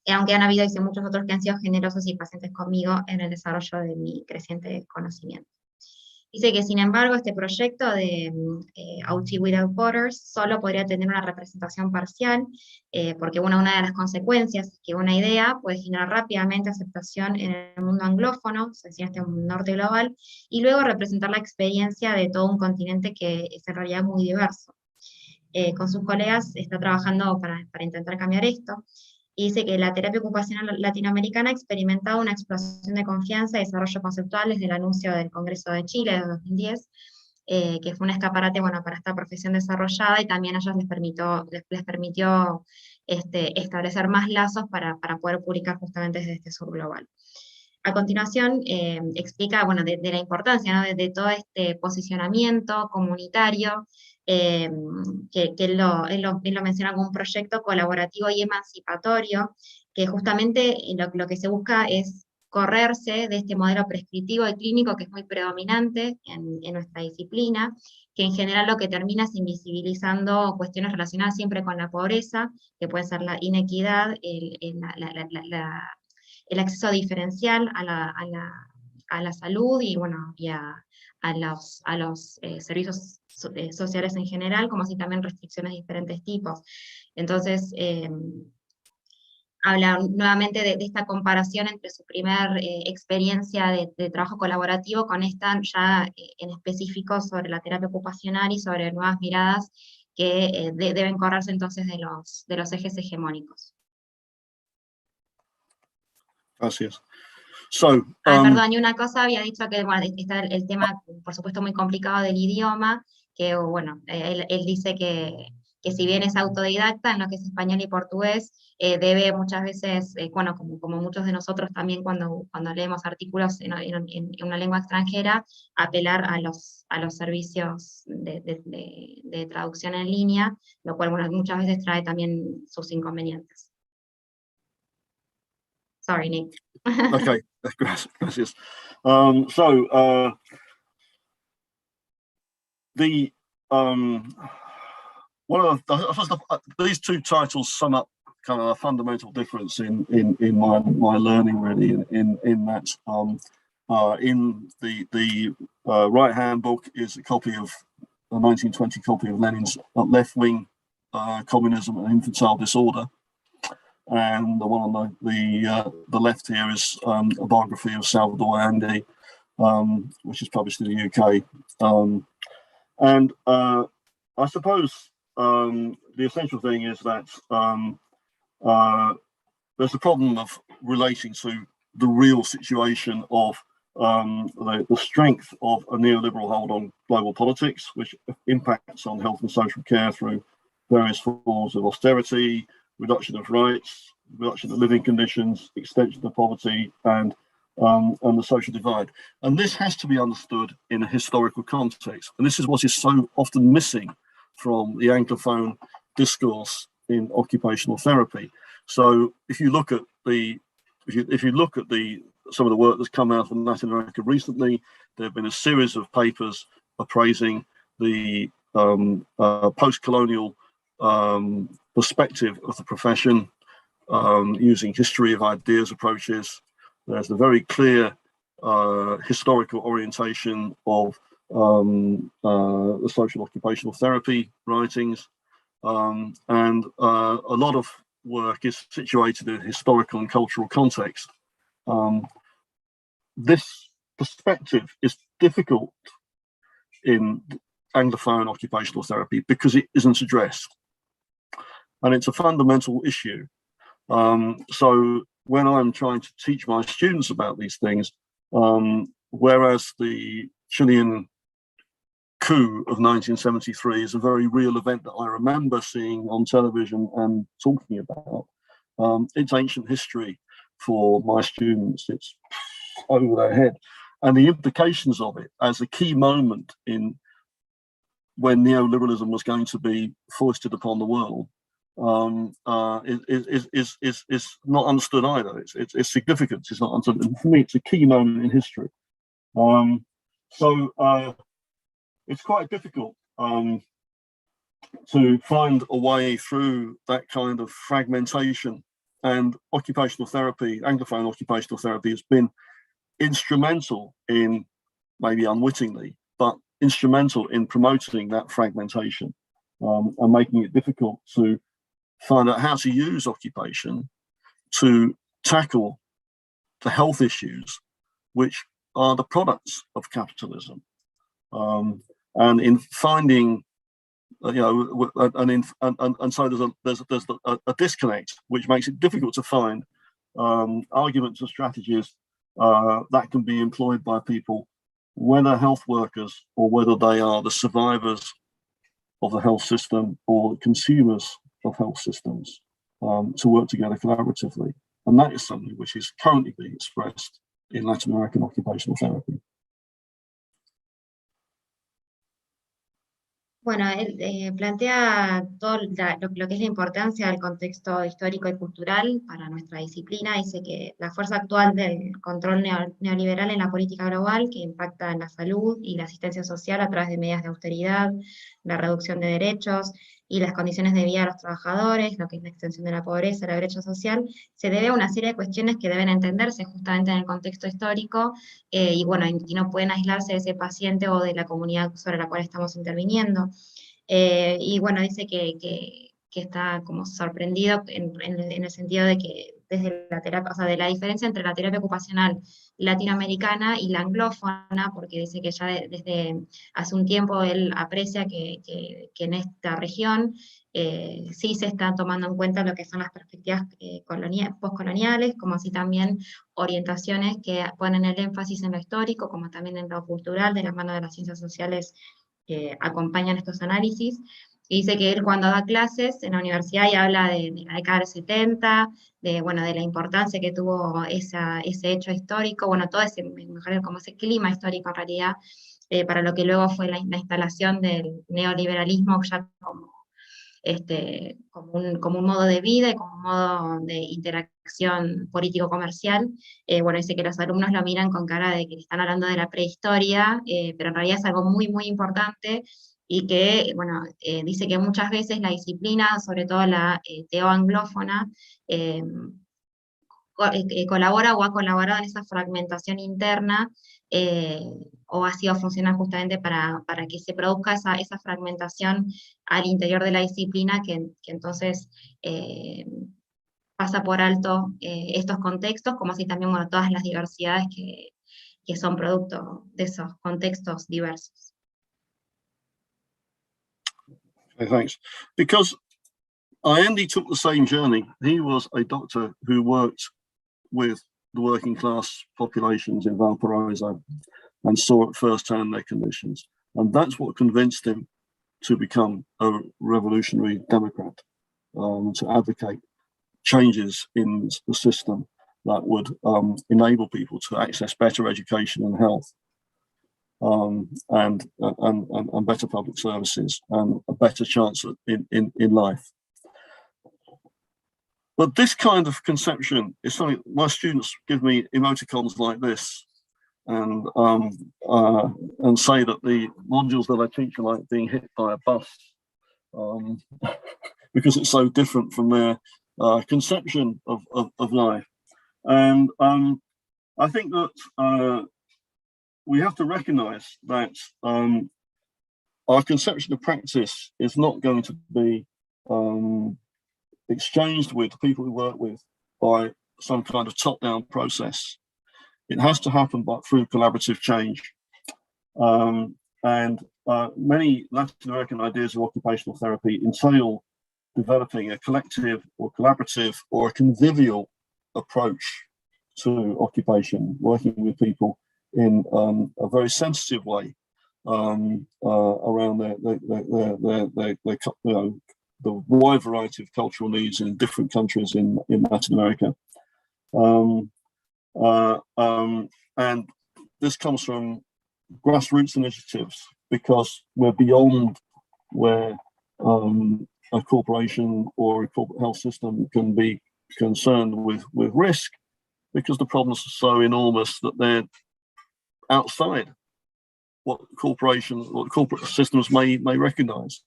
aunque han habido muchos otros que han sido generosos y pacientes conmigo en el desarrollo de mi creciente conocimiento. Dice que, sin embargo, este proyecto de OT Without Borders solo podría tener una representación parcial, porque una de las consecuencias es que una idea puede generar rápidamente aceptación en el mundo anglófono, se decía este norte global, y luego representar la experiencia de todo un continente que es en realidad muy diverso. Con sus colegas está trabajando para intentar cambiar esto, y dice que la terapia ocupacional latinoamericana ha experimentado una explosión de confianza y desarrollo conceptual desde el anuncio del Congreso de Chile de 2010, que fue un escaparate, bueno, para esta profesión desarrollada, y también a ellos les permitió establecer más lazos para poder publicar justamente desde este sur global. A continuación, explica, bueno, de la importancia, ¿no?, de todo este posicionamiento comunitario, que él lo menciona como un proyecto colaborativo y emancipatorio, que justamente lo que se busca es correrse de este modelo prescriptivo y clínico que es muy predominante en nuestra disciplina, que en general lo que termina es invisibilizando cuestiones relacionadas siempre con la pobreza, que puede ser la inequidad, el acceso diferencial a la salud y, bueno, y a los servicios sociales en general, como así también restricciones de diferentes tipos. Entonces, habla nuevamente de esta comparación entre su primer experiencia de trabajo colaborativo con esta ya en específico sobre la terapia ocupacional y sobre nuevas miradas que deben correrse entonces de los ejes hegemónicos. Gracias. So, perdón, y una cosa, había dicho que, bueno, está el tema, por supuesto, muy complicado del idioma, que, bueno, él dice que si bien es autodidacta en lo que es español y portugués, debe muchas veces, bueno, como muchos de nosotros también cuando leemos artículos en una lengua extranjera, apelar a los servicios de traducción en línea, lo cual, bueno, muchas veces trae también sus inconvenientes. Sorry, Nick. Okay, gracias. These two titles sum up kind of a fundamental difference in my learning, really, in that in the right hand book is a copy of a 1920 copy of Lenin's Left Wing Communism and Infantile Disorder. And the one on the left here is a biography of Salvador Allende, which is published in the UK. And I suppose the essential thing is that there's a problem of relating to the real situation of the strength of a neoliberal hold on global politics, which impacts on health and social care through various forms of austerity, reduction of rights, reduction of living conditions, extension of poverty, and the social divide. And this has to be understood in a historical context. And this is what is so often missing from the Anglophone discourse in occupational therapy. So if you look at some of the work that's come out from Latin America recently, there have been a series of papers appraising the post-colonial perspective of the profession, using history of ideas approaches. There's a very clear historical orientation of the social occupational therapy writings. and a lot of work is situated in historical and cultural context. This perspective is difficult in Anglophone occupational therapy because it isn't addressed, and it's a fundamental issue. So when I'm trying to teach my students about these things, whereas the Chilean coup of 1973 is a very real event that I remember seeing on television and talking about, it's ancient history for my students. It's over their head, and the implications of it as a key moment in when neoliberalism was going to be foisted upon the world is not understood either. Its significance is not understood. And for me, it's a key moment in history. It's quite difficult to find a way through that kind of fragmentation. And occupational therapy, Anglophone occupational therapy, has been instrumental in, maybe unwittingly, but instrumental in promoting that fragmentation and making it difficult to find out how to use occupation to tackle the health issues which are the products of capitalism. And in finding, and so there's a disconnect which makes it difficult to find arguments and strategies that can be employed by people, whether health workers or whether they are the survivors of the health system or consumers of health systems, to work together collaboratively. And that is something which is currently being expressed in Latin American occupational therapy. Bueno, él plantea todo lo que es la importancia del contexto histórico y cultural para nuestra disciplina. Dice que la fuerza actual del control neoliberal en la política global, que impacta en la salud y la asistencia social a través de medidas de austeridad, la reducción de derechos y las condiciones de vida de los trabajadores, lo que es la extensión de la pobreza, la brecha social, se debe a una serie de cuestiones que deben entenderse justamente en el contexto histórico, y bueno, y no pueden aislarse de ese paciente o de la comunidad sobre la cual estamos interviniendo. Y bueno, dice que está como sorprendido en el sentido de que desde la terapia, o sea, de la diferencia entre la terapia ocupacional latinoamericana y la anglófona, porque dice que ya desde hace un tiempo él aprecia que en esta región sí se están tomando en cuenta lo que son las perspectivas postcoloniales, como así también orientaciones que ponen el énfasis en lo histórico, como también en lo cultural, de la mano de las ciencias sociales que acompañan estos análisis. Y dice que él cuando da clases en la universidad y habla de la década del 70, de la importancia que tuvo ese hecho histórico, bueno, todo ese, mejor como ese clima histórico en realidad, para lo que luego fue la instalación del neoliberalismo ya como un modo de vida y como un modo de interacción político-comercial. Dice que los alumnos lo miran con cara de que están hablando de la prehistoria, pero en realidad es algo muy, muy importante, y que, dice que muchas veces la disciplina, sobre todo la teo-anglófona, colabora o ha colaborado en esa fragmentación interna, o ha sido funcional justamente para que se produzca esa fragmentación al interior de la disciplina, que entonces pasa por alto estos contextos, como así también todas las diversidades que son producto de esos contextos diversos. Okay, thanks. Because Andy took the same journey. He was a doctor who worked with the working class populations in Valparaiso and saw at first hand their conditions. And that's what convinced him to become a revolutionary Democrat, to advocate changes in the system that would enable people to access better education and health, and better public services and a better chance in life. But this kind of conception is something my students give me emoticons like this, and say that the modules that I teach are like being hit by a bus, because it's so different from their conception of life. And I think that we have to recognize that our conception of practice is not going to be exchanged with the people we work with by some kind of top-down process. It has to happen through collaborative change. Many Latin American ideas of occupational therapy entail developing a collective or collaborative or a convivial approach to occupation, working with people in a very sensitive way around the wide variety of cultural needs in different countries in Latin America. And this comes from grassroots initiatives, because we're beyond where a corporation or a corporate health system can be concerned with risk, because the problems are so enormous that they're outside what corporate systems may recognize.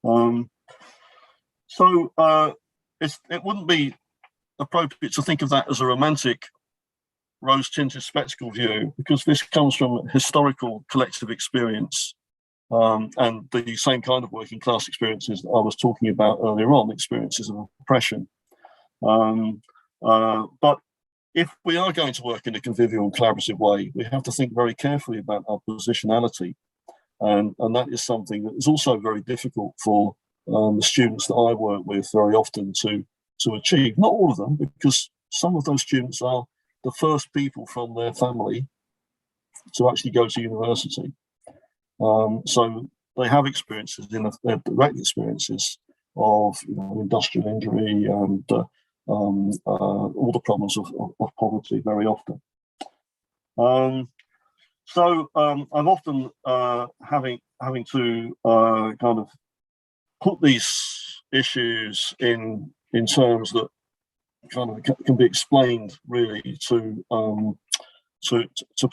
It wouldn't be appropriate to think of that as a romantic rose-tinted spectacle view, because this comes from historical collective experience, and the same kind of working class experiences that I was talking about earlier on, experiences of oppression. But if we are going to work in a convivial and collaborative way, we have to think very carefully about our positionality, and that is something that is also very difficult for the students that I work with very often to achieve. Not all of them, because some of those students are the first people from their family to actually go to university. So they have experiences, their direct experiences of industrial injury and all the problems of poverty very often. I'm often having to kind of put these issues in terms that kind of can be explained really to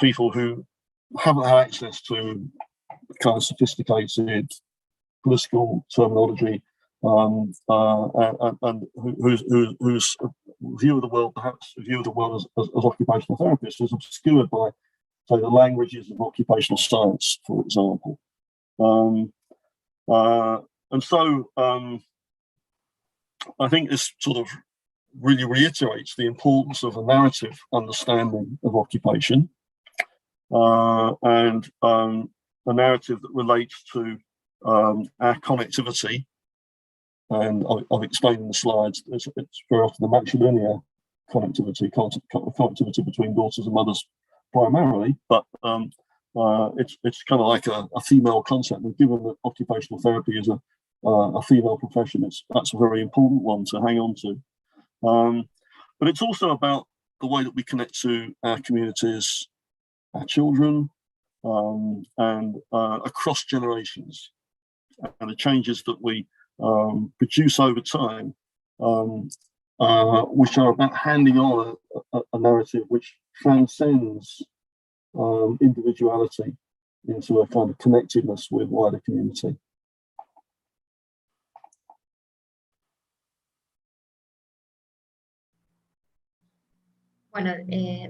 people who haven't had access to kind of sophisticated political terminology, and whose view of the world, perhaps view of the world as occupational therapists, is obscured by, say, the languages of occupational science, for example. I think this sort of really reiterates the importance of a narrative understanding of occupation, and a narrative that relates to our connectivity. And I've explained in the slides, it's very often the matrilinear connectivity between daughters and mothers primarily, but it's kind of like a female concept. And given that occupational therapy is a female profession, that's a very important one to hang on to. But it's also about the way that we connect to our communities, our children, and across generations, and the changes that we produce over time, which are about handing on a narrative which transcends individuality into a kind of connectedness with wider community. Bueno,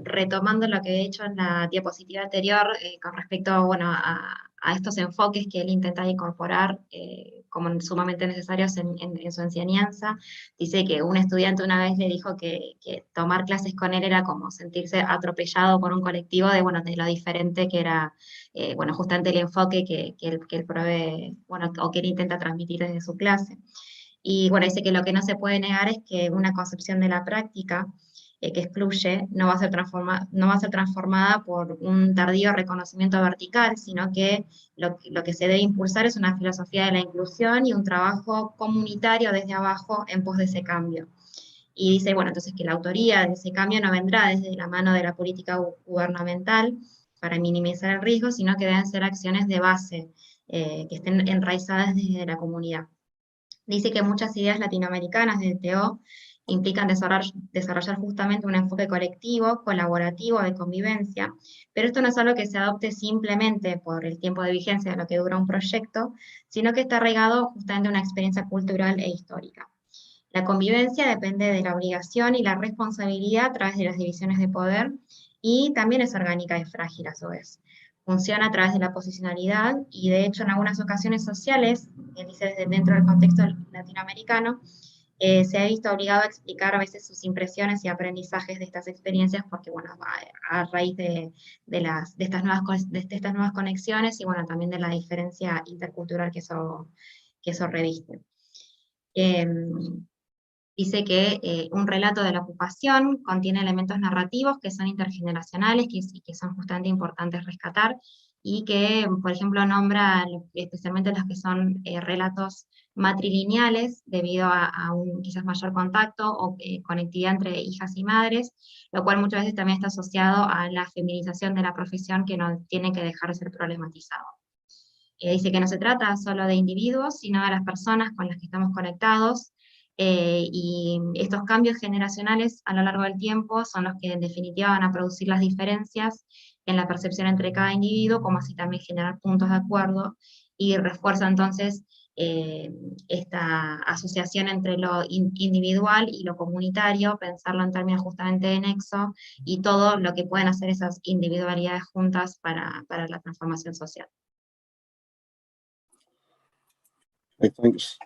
retomando lo que he hecho en la diapositiva anterior con respecto, bueno, a estos enfoques que él intenta incorporar como sumamente necesarios en su enseñanza, dice que un estudiante una vez le dijo que tomar clases con él era como sentirse atropellado por un colectivo de lo diferente que era, bueno, justamente el enfoque que él provee, bueno, o que él intenta transmitir desde su clase. Y bueno, dice que lo que no se puede negar es que una concepción de la práctica que excluye, no va a ser transformada por un tardío reconocimiento vertical, sino que lo que se debe impulsar es una filosofía de la inclusión y un trabajo comunitario desde abajo en pos de ese cambio. Y dice, bueno, entonces que la autoría de ese cambio no vendrá desde la mano de la política gubernamental para minimizar el riesgo, sino que deben ser acciones de base, que estén enraizadas desde la comunidad. Dice que muchas ideas latinoamericanas del TO implican desarrollar justamente un enfoque colectivo, colaborativo, de convivencia, pero esto no es algo que se adopte simplemente por el tiempo de vigencia de lo que dura un proyecto, sino que está arraigado justamente a una experiencia cultural e histórica. La convivencia depende de la obligación y la responsabilidad a través de las divisiones de poder, y también es orgánica y frágil a su vez. Funciona a través de la posicionalidad, y de hecho en algunas ocasiones sociales, dice desde dentro del contexto latinoamericano, se ha visto obligado a explicar a veces sus impresiones y aprendizajes de estas experiencias, porque bueno, a raíz de estas nuevas conexiones, y bueno, también de la diferencia intercultural que eso reviste. Dice que un relato de la ocupación contiene elementos narrativos que son intergeneracionales y que son justamente importantes rescatar, y que, por ejemplo, nombra especialmente los que son relatos matrilineales, debido a un quizás mayor contacto o conectividad entre hijas y madres, lo cual muchas veces también está asociado a la feminización de la profesión, que no tiene que dejar de ser problematizado. Dice que no se trata solo de individuos, sino de las personas con las que estamos conectados, y estos cambios generacionales a lo largo del tiempo son los que en definitiva van a producir las diferencias en la percepción entre cada individuo, como así también generar puntos de acuerdo, y refuerza entonces esta asociación entre lo individual y lo comunitario, pensarlo en términos justamente de nexo, y todo lo que pueden hacer esas individualidades juntas para la transformación social. Okay, thanks.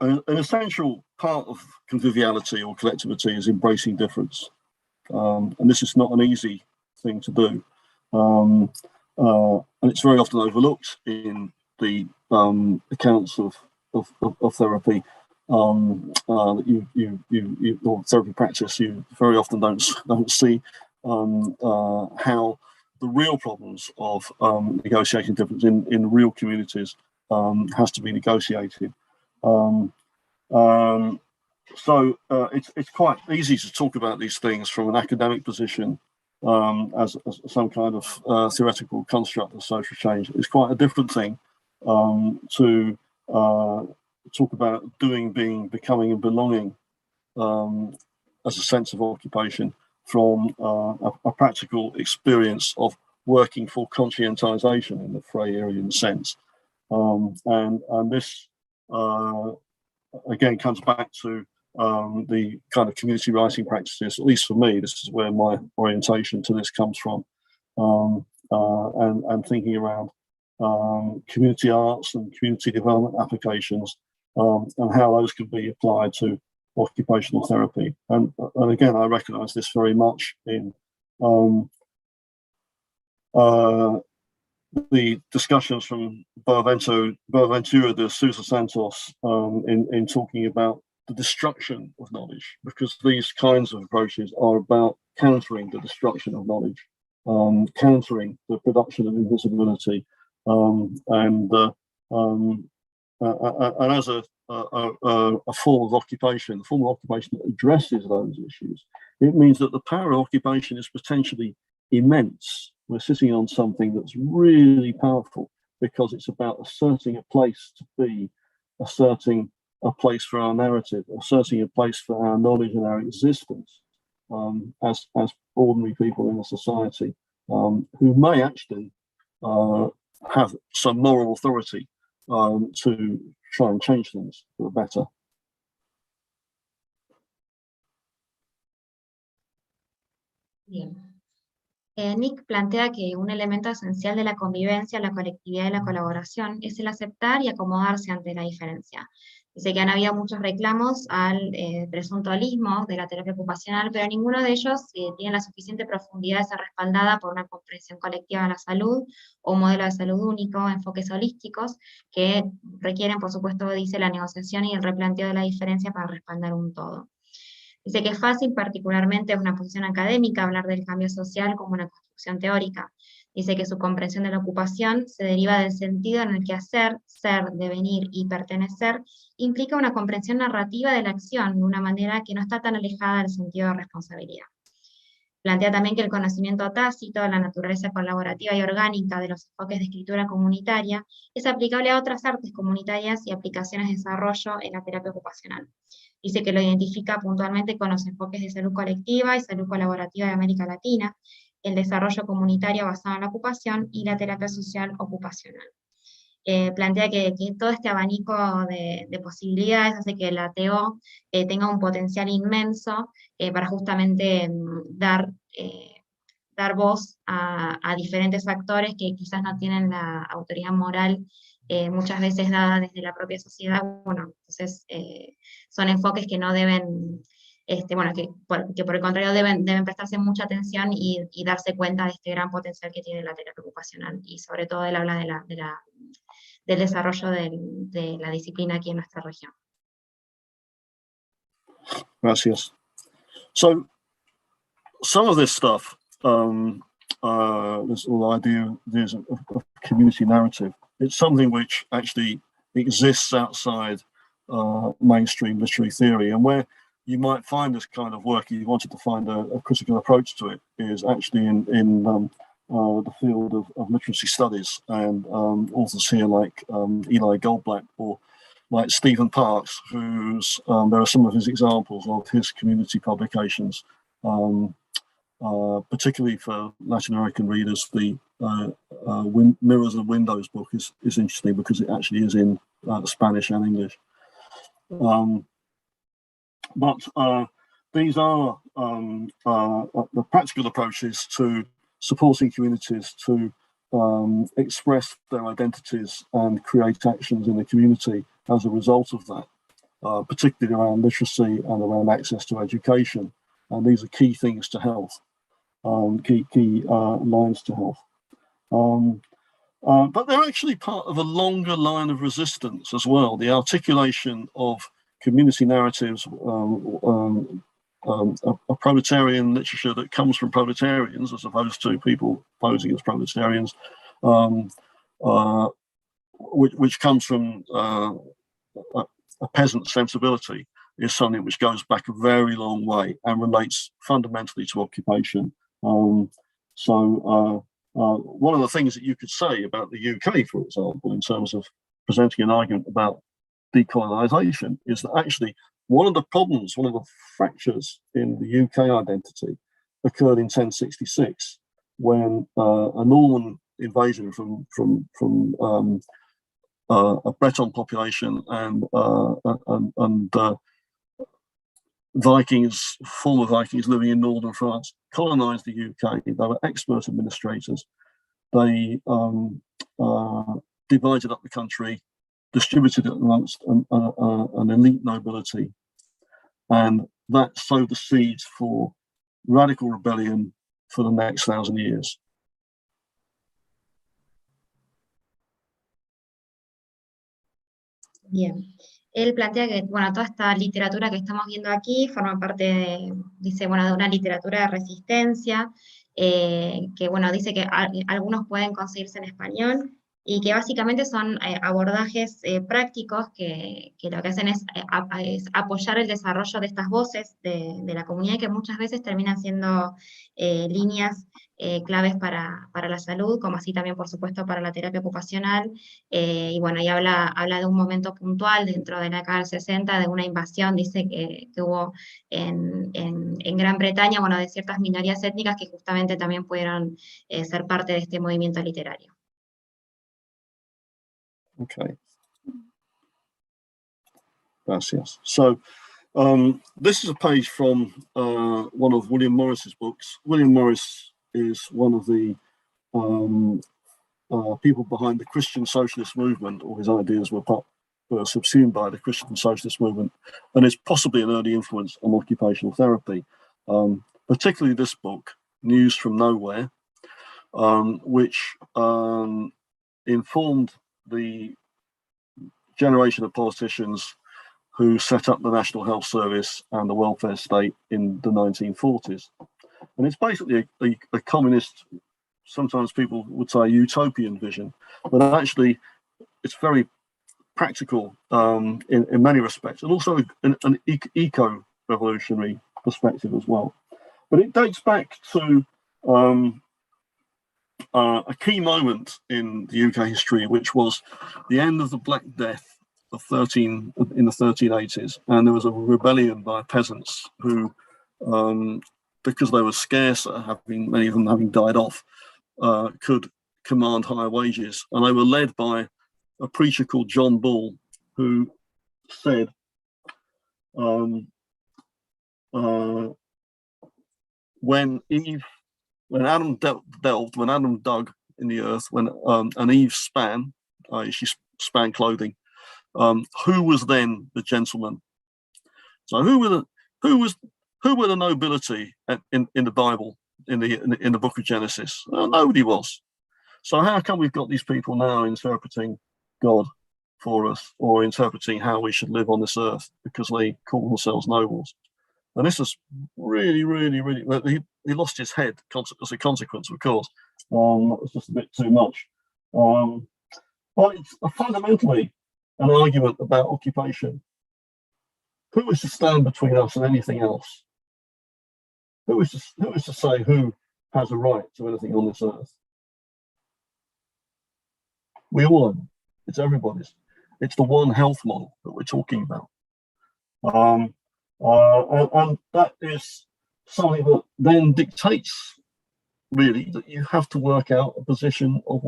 An essential part of conviviality or collectivity is embracing difference. And this is not an easy thing to do. And it's very often overlooked in the accounts of therapy that you or therapy practice. You very often don't see how the real problems of negotiating difference in real communities has to be negotiated. It's quite easy to talk about these things from an academic position as some kind of theoretical construct of social change. It's quite a different thing to talk about doing, being, becoming, and belonging as a sense of occupation from a practical experience of working for conscientization in the Freyerian sense. And this again comes back to the kind of community writing practices. At least for me, this is where my orientation to this comes from, and thinking around community arts and community development applications, and how those can be applied to occupational therapy. And again, I recognise this very much in the discussions from Boaventura de Sousa Santos in talking about the destruction of knowledge, because these kinds of approaches are about countering the destruction of knowledge, countering the production of invisibility, and as a form of occupation, that addresses those issues, it means that the power of occupation is potentially immense. We're sitting on something that's really powerful, because it's about asserting a place to be, asserting a place for our narrative, asserting a place for our knowledge and our existence as ordinary people in a society who may actually have some moral authority to try and change things for the better. Bien. Nick plantea que un elemento esencial de la convivencia, la colectividad y la colaboración es el aceptar y acomodarse ante la diferencia. Dice que han habido muchos reclamos al presunto holismo de la terapia ocupacional, pero ninguno de ellos tiene la suficiente profundidad de ser respaldada por una comprensión colectiva de la salud, o un modelo de salud único, enfoques holísticos, que requieren, por supuesto, dice, la negociación y el replanteo de la diferencia para respaldar un todo. Dice que es fácil, particularmente en una posición académica, hablar del cambio social como una construcción teórica. Dice que su comprensión de la ocupación se deriva del sentido en el que hacer, ser, devenir y pertenecer implica una comprensión narrativa de la acción de una manera que no está tan alejada del sentido de responsabilidad. Plantea también que el conocimiento tácito de la naturaleza colaborativa y orgánica de los enfoques de escritura comunitaria es aplicable a otras artes comunitarias y aplicaciones de desarrollo en la terapia ocupacional. Dice que lo identifica puntualmente con los enfoques de salud colectiva y salud colaborativa de América Latina, el desarrollo comunitario basado en la ocupación y la terapia social ocupacional. Plantea que todo este abanico de posibilidades hace que la TO tenga un potencial inmenso para justamente dar dar voz a diferentes actores que quizás no tienen la autoridad moral muchas veces dada desde la propia sociedad. Bueno, entonces son enfoques que no deben, bueno, que por el contrario deben prestarse mucha atención y darse cuenta de este gran potencial que tiene la terapia ocupacional, y sobre todo él habla del desarrollo de la disciplina aquí en nuestra región. Gracias. So, some of this stuff, this whole idea of community narrative, it's something which actually exists outside mainstream literary theory, and where you might find this kind of work, you wanted to find a critical approach to it, is actually in the field of literacy studies, and authors here like Eli Goldblatt or like Stephen Parks, who's there are some of his examples of his community publications, particularly for Latin American readers. The Mirrors and Windows book is interesting because it actually is in Spanish and English. But these are the practical approaches to supporting communities to express their identities and create actions in the community as a result of that, particularly around literacy and around access to education. And these are key things to health, key lines to health. But they're actually part of a longer line of resistance as well. The articulation of community narratives, a proletarian literature that comes from proletarians as opposed to people posing as proletarians, which comes from a peasant sensibility, is something which goes back a very long way and relates fundamentally to occupation. One of the things that you could say about the UK, for example, in terms of presenting an argument about decolonisation, is that actually one of the problems, one of the fractures in the UK identity occurred in 1066 when a Norman invasion from a Breton population and Vikings, former Vikings living in northern France, colonised the UK. They were expert administrators. They divided up the country, distributed it amongst an elite nobility, and that sowed the seeds for radical rebellion for the next 1,000 years. Bien. Él plantea que, bueno, toda esta literatura que estamos viendo aquí forma parte dice, bueno, de una literatura de resistencia, que, bueno, dice que algunos pueden conseguirse en español, y que básicamente son abordajes prácticos que lo que hacen es apoyar el desarrollo de estas voces de la comunidad, que muchas veces terminan siendo líneas claves para la salud, como así también, por supuesto, para la terapia ocupacional. Y bueno, y habla de un momento puntual dentro de la década del 60, de una invasión, dice que hubo en Gran Bretaña, bueno, de ciertas minorías étnicas que justamente también pudieron ser parte de este movimiento literario. Okay. Gracias. So this is a page from one of William Morris's books. William Morris is one of the people behind the Christian socialist movement, or his ideas were subsumed by the Christian socialist movement, and is possibly an early influence on occupational therapy, particularly this book, News from Nowhere, which informed the generation of politicians who set up the National Health Service and the welfare state in the 1940s. And it's basically a communist, sometimes people would say utopian vision, but actually it's very practical in many respects, and also an eco-revolutionary perspective as well. But it dates back to a key moment in the UK history, which was the end of the Black Death in the 1380s, and there was a rebellion by peasants who, because they were scarcer, many of them having died off, could command higher wages, and they were led by a preacher called John Bull, who said, when Eve when Adam delved, when Adam dug in the earth, when and Eve span, she span clothing. Who was then the gentleman? So who were the nobility in the Bible, in the book of Genesis? Nobody was. So how come we've got these people now interpreting God for us, or interpreting how we should live on this earth, because they call themselves nobles? And this is really, really, really, he lost his head as a consequence, of course. That was just a bit too much. But it's fundamentally an argument about occupation. Who is to stand between us and anything else? Who is to say who has a right to anything on this earth? We all own. It's everybody's. It's the One Health model that we're talking about. And that is something that then dictates, really, that you have to work out a position of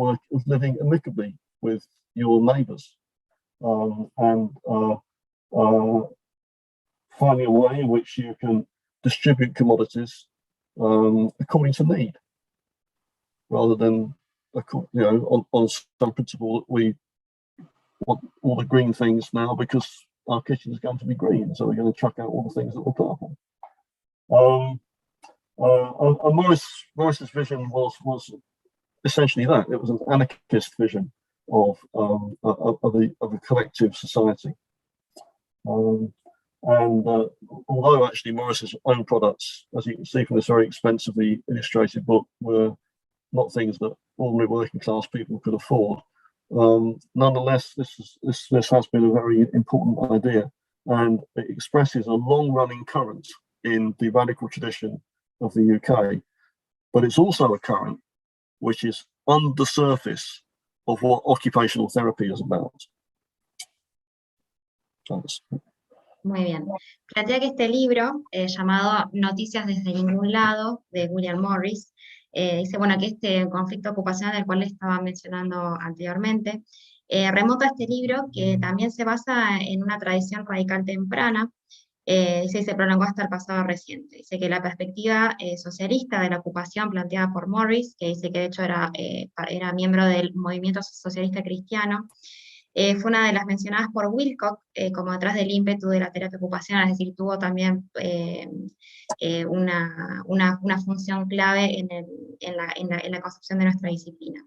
living amicably with your neighbours, and finding a way in which you can distribute commodities according to need, rather than, on some principle that we want all the green things now because our kitchen is going to be green, so we're going to chuck out all the things that were purple. Morris's vision was essentially that. It was an anarchist vision of a collective society. Although actually Morris's own products, as you can see from this very expensively illustrated book, were not things that ordinary working class people could afford, nonetheless, this has been a very important idea, and it expresses a long-running current in the radical tradition of the UK, but it's also a current which is under the surface of what occupational therapy is about. Thanks. Muy bien. Plantea que este libro, llamado Noticias desde ningún lado, de William Morris, dice, bueno, que este conflicto ocupacional del cual le estaba mencionando anteriormente, remonta a este libro que también se basa en una tradición radical temprana, dice, y se prolongó hasta el pasado reciente. Dice que la perspectiva socialista de la ocupación planteada por Morris, que dice que de hecho era miembro del movimiento socialista cristiano, fue una de las mencionadas por Wilcock como detrás del ímpetu de la terapia ocupacional, es decir, tuvo también una función clave en la concepción de nuestra disciplina.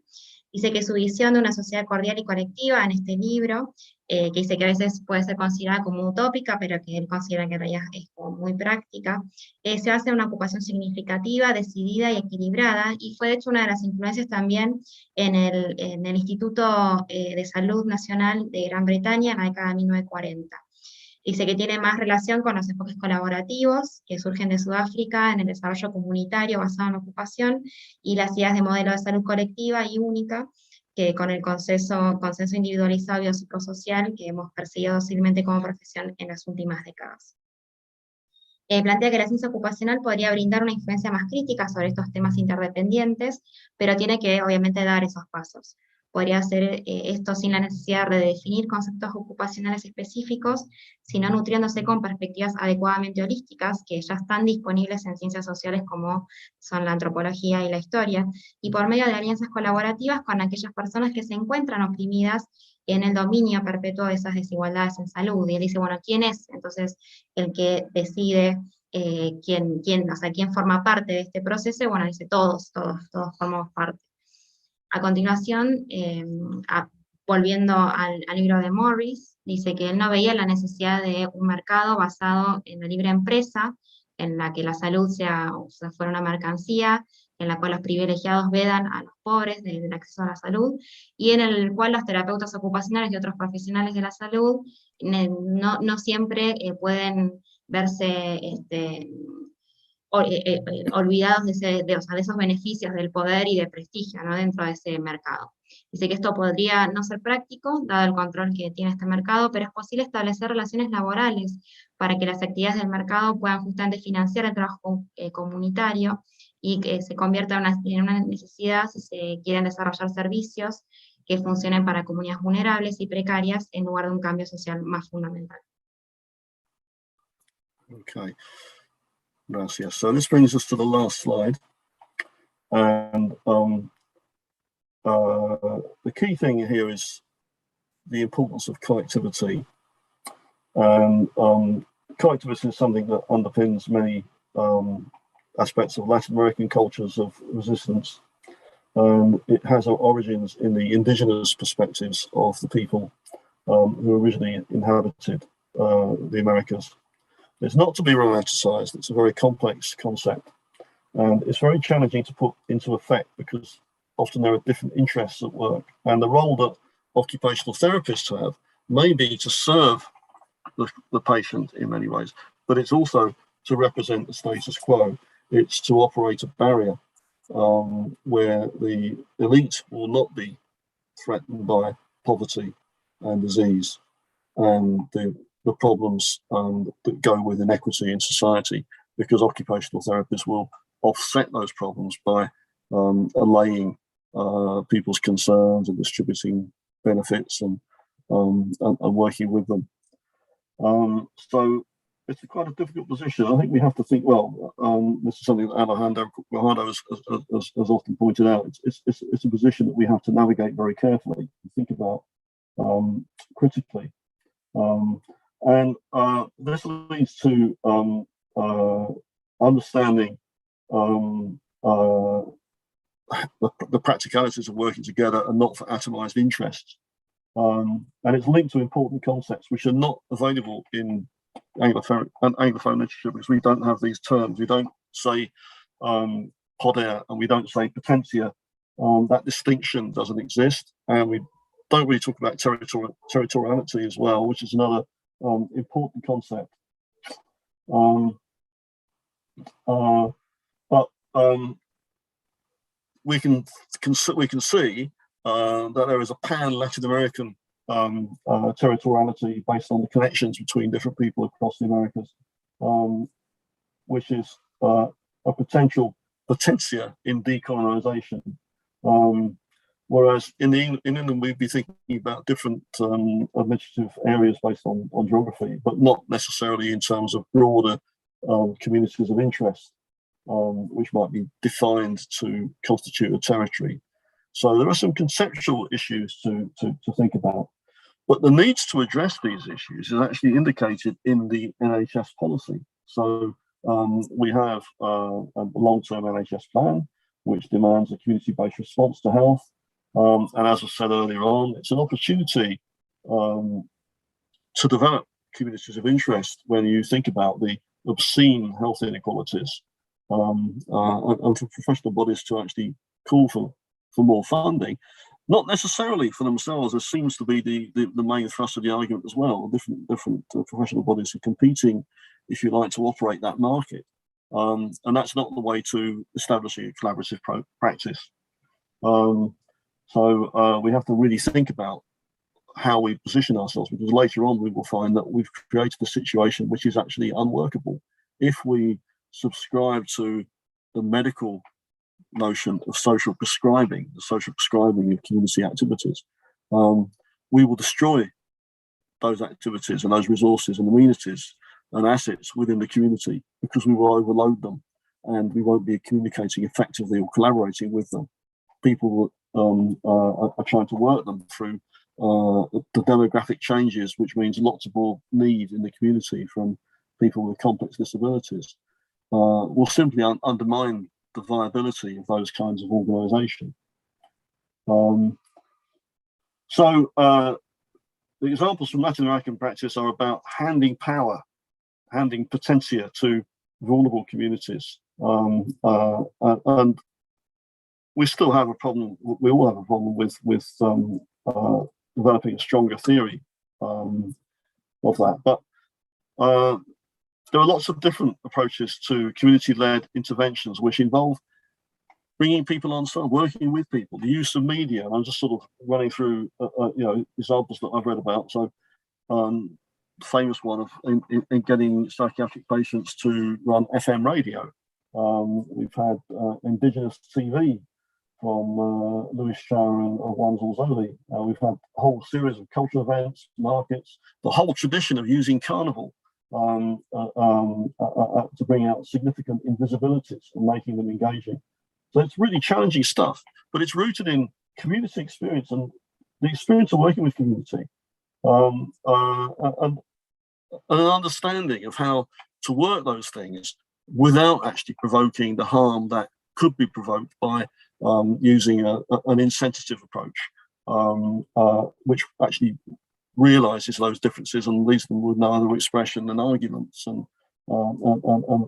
Dice que su visión de una sociedad cordial y colectiva en este libro, que dice que a veces puede ser considerada como utópica, pero que él considera que en realidad es como muy práctica, se basa en una ocupación significativa, decidida y equilibrada, y fue de hecho una de las influencias también en el Instituto de Salud Nacional de Gran Bretaña en la década de 1940. Dice que tiene más relación con los enfoques colaborativos que surgen de Sudáfrica en el desarrollo comunitario basado en la ocupación y las ideas de modelo de salud colectiva y única que con el consenso individualizado y psicosocial que hemos perseguido dócilmente como profesión en las últimas décadas. Plantea que la ciencia ocupacional podría brindar una influencia más crítica sobre estos temas interdependientes, pero tiene que obviamente dar esos pasos. Podría hacer esto sin la necesidad de redefinir conceptos ocupacionales específicos, sino nutriéndose con perspectivas adecuadamente holísticas que ya están disponibles en ciencias sociales como son la antropología y la historia, y por medio de alianzas colaborativas con aquellas personas que se encuentran oprimidas en el dominio perpetuo de esas desigualdades en salud. Y él dice, bueno, ¿quién es entonces el que decide quién forma parte de este proceso? Y bueno, dice, todos formamos parte. A continuación, volviendo al libro de Morris, dice que él no veía la necesidad de un mercado basado en la libre empresa, en la que la salud fuera una mercancía, en la cual los privilegiados vedan a los pobres del acceso a la salud, y en el cual los terapeutas ocupacionales y otros profesionales de la salud no siempre pueden verse olvidados de esos beneficios del poder y del prestigio, ¿no?, dentro de ese mercado. Dice que esto podría no ser práctico, dado el control que tiene este mercado, pero es posible establecer relaciones laborales para que las actividades del mercado puedan justamente financiar el trabajo comunitario y que se convierta en una necesidad si se quieren desarrollar servicios que funcionen para comunidades vulnerables y precarias en lugar de un cambio social más fundamental. Okay. Gracias. So this brings us to the last slide. And the key thing here is the importance of collectivity. And collectivity is something that underpins many aspects of Latin American cultures of resistance. It has origins in the indigenous perspectives of the people who originally inhabited the Americas. It's not to be romanticized. It's a very complex concept, and it's very challenging to put into effect because often there are different interests at work. And the role that occupational therapists have may be to serve the patient in many ways, but it's also to represent the status quo. It's to operate a barrier where the elite will not be threatened by poverty and disease and the problems that go with inequity in society, because occupational therapists will offset those problems by allaying people's concerns and distributing benefits and working with them. So it's quite a difficult position. I think we have to think, well, this is something that Alejandro has often pointed out. It's a position that we have to navigate very carefully and think about critically. And this leads to understanding the practicalities of working together and not for atomized interests. And it's linked to important concepts which are not available in Anglophone literature because we don't have these terms. We don't say poder and we don't say potentia. That distinction doesn't exist, and we don't really talk about territoriality as well, which is another important concept. But we can see that there is a pan-Latin American territoriality based on the connections between different people across the Americas, which is a potential potentia in decolonization. Whereas in England, we'd be thinking about different administrative areas based on geography, but not necessarily in terms of broader communities of interest, which might be defined to constitute a territory. So there are some conceptual issues to think about. But the needs to address these issues is actually indicated in the NHS policy. So we have a long-term NHS plan, which demands a community-based response to health. And as I said earlier on, it's an opportunity to develop communities of interest when you think about the obscene health inequalities and for professional bodies to actually call for more funding, not necessarily for themselves, as seems to be the main thrust of the argument as well. Different professional bodies are competing, if you like, to operate that market. And that's not the way to establishing a collaborative practice. So we have to really think about how we position ourselves, because later on we will find that we've created a situation which is actually unworkable. If we subscribe to the medical notion of social prescribing, the social prescribing of community activities, we will destroy those activities and those resources and amenities and assets within the community, because we will overload them and we won't be communicating effectively or collaborating with them. People are trying to work them through the demographic changes, which means lots of more need in the community from people with complex disabilities, will simply undermine the viability of those kinds of organisation. So the examples from Latin American practice are about handing power, handing potentia to vulnerable communities. And we still have a problem, we all have a problem with developing a stronger theory of that. But there are lots of different approaches to community-led interventions which involve bringing people on side, working with people, the use of media. And I'm just sort of running through examples that I've read about. So famous one of in getting psychiatric patients to run FM radio. We've had indigenous TV from Louis Chow and Juan Zolzoli. We've had a whole series of cultural events, markets, the whole tradition of using carnival to bring out significant invisibilities and making them engaging. So it's really challenging stuff, but it's rooted in community experience and the experience of working with community, and an understanding of how to work those things without actually provoking the harm that could be provoked by using an insensitive approach, which actually realizes those differences and leaves them with no other expression than arguments and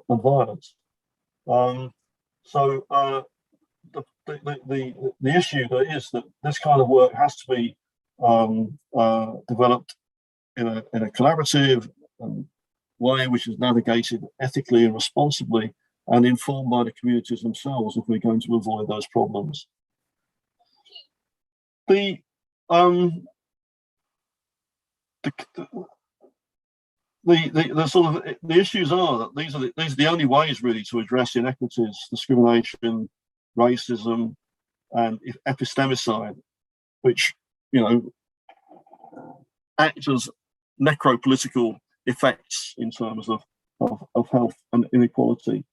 violence. The issue that is that this kind of work has to be developed in a collaborative way, which is navigated ethically and responsibly and informed by the communities themselves if we're going to avoid those problems. The issues are that these are the only ways really to address inequities, discrimination, racism, and epistemicide, which act as necropolitical effects in terms of health and inequality.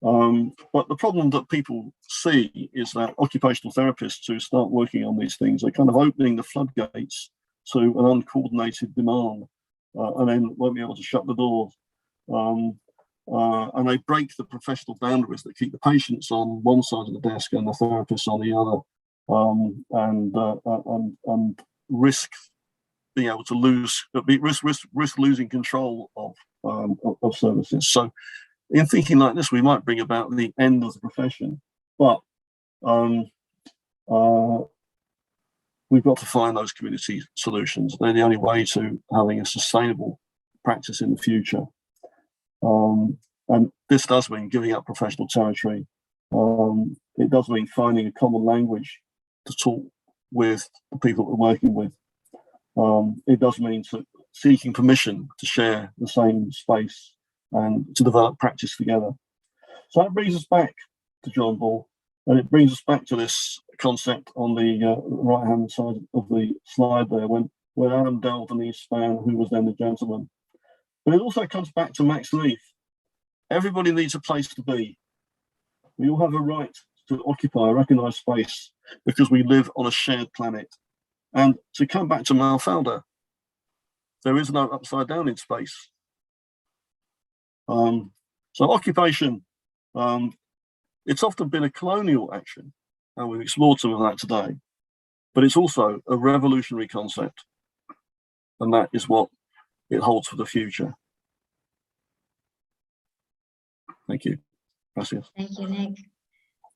But the problem that people see is that occupational therapists who start working on these things are kind of opening the floodgates to an uncoordinated demand, and then won't be able to shut the doors. And they break the professional boundaries that keep the patients on one side of the desk and the therapists on the other, and risk being able to risk losing control of services. So in thinking like this, we might bring about the end of the profession, but we've got to find those community solutions. They're the only way to having a sustainable practice in the future. And this does mean giving up professional territory. It does mean finding a common language to talk with the people that we're working with. It does mean seeking permission to share the same space and to develop practice together. So that brings us back to John Ball, and it brings us back to this concept on the right-hand side of the slide there, when Adam delved and Eve Spann, who was then the gentleman. But it also comes back to Max Leaf. Everybody needs a place to be. We all have a right to occupy a recognized space because we live on a shared planet. And to come back to Mafalda, there is no upside down in space. So occupation, it's often been a colonial action, and we've explored some of that today, but it's also a revolutionary concept, and that is what it holds for the future. Thank you. Gracias. Thank you, Nick.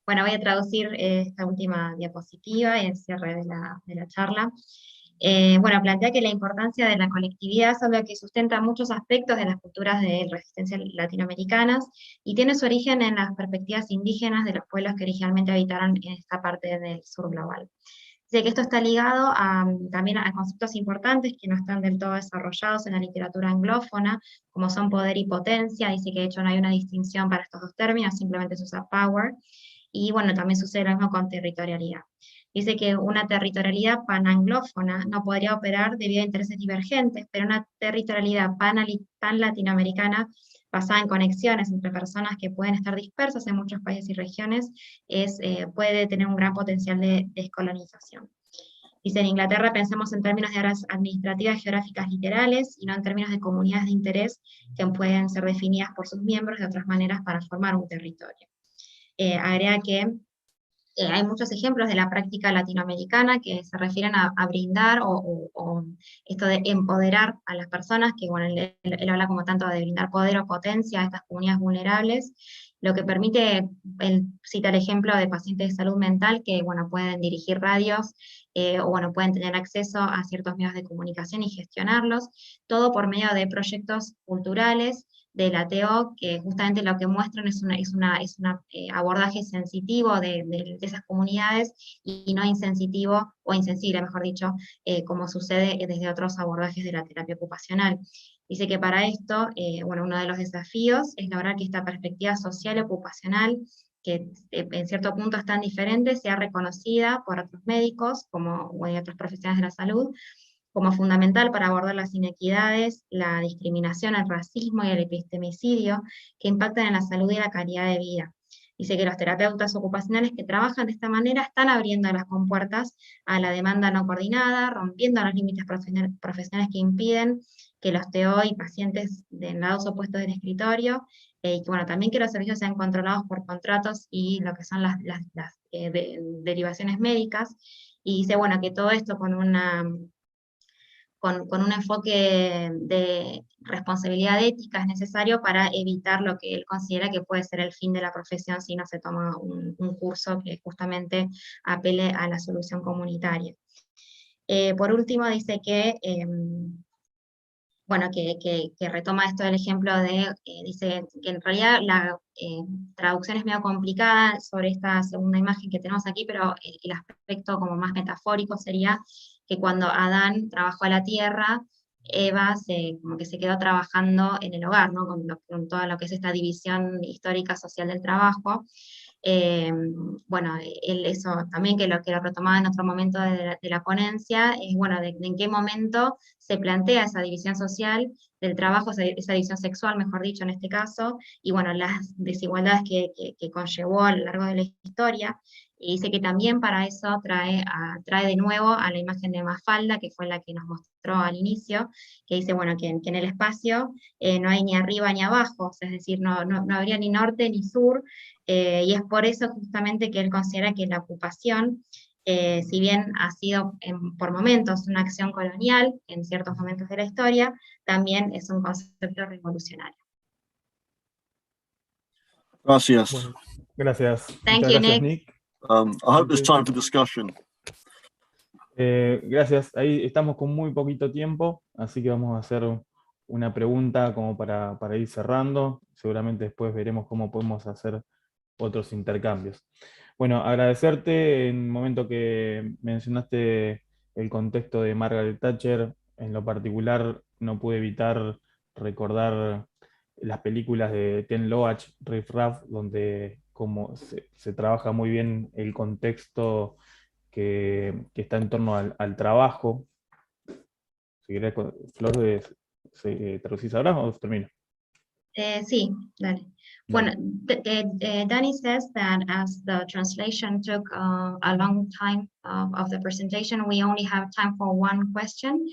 Bueno, voy a traducir esta última diapositiva y el cierre de la charla. Bueno, plantea que la importancia de la colectividad es algo que sustenta muchos aspectos de las culturas de resistencia latinoamericanas y tiene su origen en las perspectivas indígenas de los pueblos que originalmente habitaron en esta parte del sur global. Dice que esto está ligado también a conceptos importantes que no están del todo desarrollados en la literatura anglófona, como son poder y potencia. Dice que de hecho no hay una distinción para estos dos términos, simplemente se usa power. Y bueno, también sucede lo mismo con territorialidad. Dice que una territorialidad pananglófona no podría operar debido a intereses divergentes, pero una territorialidad pan-latinoamericana basada en conexiones entre personas que pueden estar dispersas en muchos países y regiones puede tener un gran potencial de descolonización. Dice, en Inglaterra pensamos en términos de áreas administrativas geográficas literales y no en términos de comunidades de interés que pueden ser definidas por sus miembros de otras maneras para formar un territorio. Agrega que hay muchos ejemplos de la práctica latinoamericana que se refieren a brindar o esto de empoderar a las personas, que bueno, él habla como tanto de brindar poder o potencia a estas comunidades vulnerables, lo que permite, él cita el ejemplo de pacientes de salud mental que bueno, pueden dirigir radios o bueno, pueden tener acceso a ciertos medios de comunicación y gestionarlos, todo por medio de proyectos culturales de la TO, que justamente lo que muestran es un abordaje sensitivo de esas comunidades y no insensitivo, o insensible, mejor dicho, como sucede desde otros abordajes de la terapia ocupacional. Dice que para esto, bueno, uno de los desafíos es lograr que esta perspectiva social y ocupacional, que en cierto punto es tan diferente, sea reconocida por otros médicos y otros profesionales de la salud, como fundamental para abordar las inequidades, la discriminación, el racismo y el epistemicidio que impactan en la salud y la calidad de vida. Dice que los terapeutas ocupacionales que trabajan de esta manera están abriendo las compuertas a la demanda no coordinada, rompiendo los límites profesionales que impiden que los TO y pacientes de lados opuestos del escritorio, y que, bueno, también que los servicios sean controlados por contratos y lo que son las derivaciones médicas, y dice, bueno, que todo esto con un enfoque de responsabilidad ética es necesario para evitar lo que él considera que puede ser el fin de la profesión si no se toma un curso que justamente apele a la solución comunitaria. Por último, dice que, bueno, que retoma esto del ejemplo de, dice que en realidad la traducción es medio complicada sobre esta segunda imagen que tenemos aquí, pero el aspecto como más metafórico sería que cuando Adán trabajó a la tierra, Eva como que se quedó trabajando en el hogar, ¿no? Con todo lo que es esta división histórica social del trabajo. Bueno, él eso también que lo retomaba en otro momento de la ponencia, es bueno, de en qué momento se plantea esa división social del trabajo, esa división sexual, mejor dicho, en este caso, y bueno, las desigualdades que conllevó a lo largo de la historia, y dice que también para eso trae de nuevo a la imagen de Mafalda, que fue la que nos mostró al inicio, que dice, bueno, que en el espacio no hay ni arriba ni abajo, es decir, no habría ni norte ni sur, y es por eso justamente que él considera que la ocupación, si bien ha sido por momentos una acción colonial, en ciertos momentos de la historia, también es un concepto revolucionario. Gracias. Bueno, gracias. Thank Muchas you, gracias, Nick. Nick. I hope there's time for discussion. Gracias. Ahí estamos con muy poquito tiempo, así que vamos a hacer una pregunta como para ir cerrando. Seguramente después veremos cómo podemos hacer otros intercambios. Bueno, agradecerte en el momento que mencionaste el contexto de Margaret Thatcher. En lo particular, no pude evitar recordar las películas de Ken Loach, Riff Raff, donde como se trabaja muy bien el contexto que está en torno al trabajo. Si querés, Flor, ¿traducís ahora o termino? Sí, dale. Bueno, Danny says that as the translation took a long time of the presentation, we only have time for one question,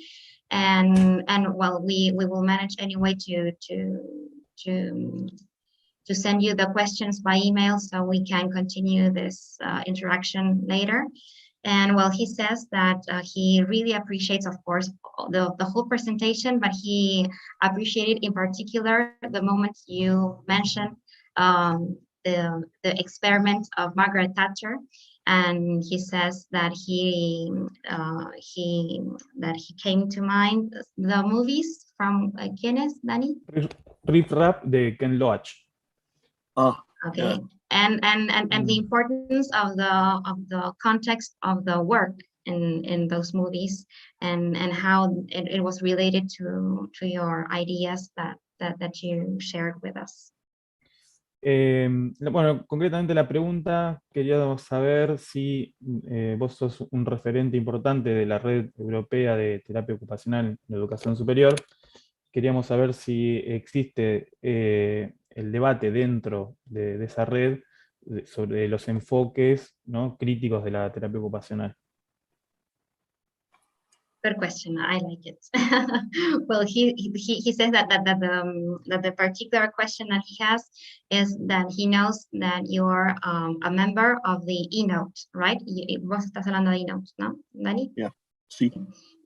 and well, we will manage anyway to send you the questions by email so we can continue this interaction later. And well, he says that he really appreciates, of course, the whole presentation, but he appreciated in particular the moment you mentioned the experiment of Margaret Thatcher. And he says that he came to mind the movies from ¿quién es, Dani? Riff Raff de Ken Loach. Okay. Yeah. And the importance of the context of the work in those movies, and how it was related to your ideas that you shared with us. Bueno, concretamente la pregunta, quería saber si vos sos un referente importante de la red europea de terapia ocupacional en educación superior. Queríamos saber si existe el debate dentro de esa red sobre los enfoques, ¿no?, críticos de la terapia ocupacional. Good question. I like it. Well, he says that the particular question that he has is that he knows that you're a member of the eNote, right? Vos estás hablando de eNote, ¿no, Dani? Yeah. Sí.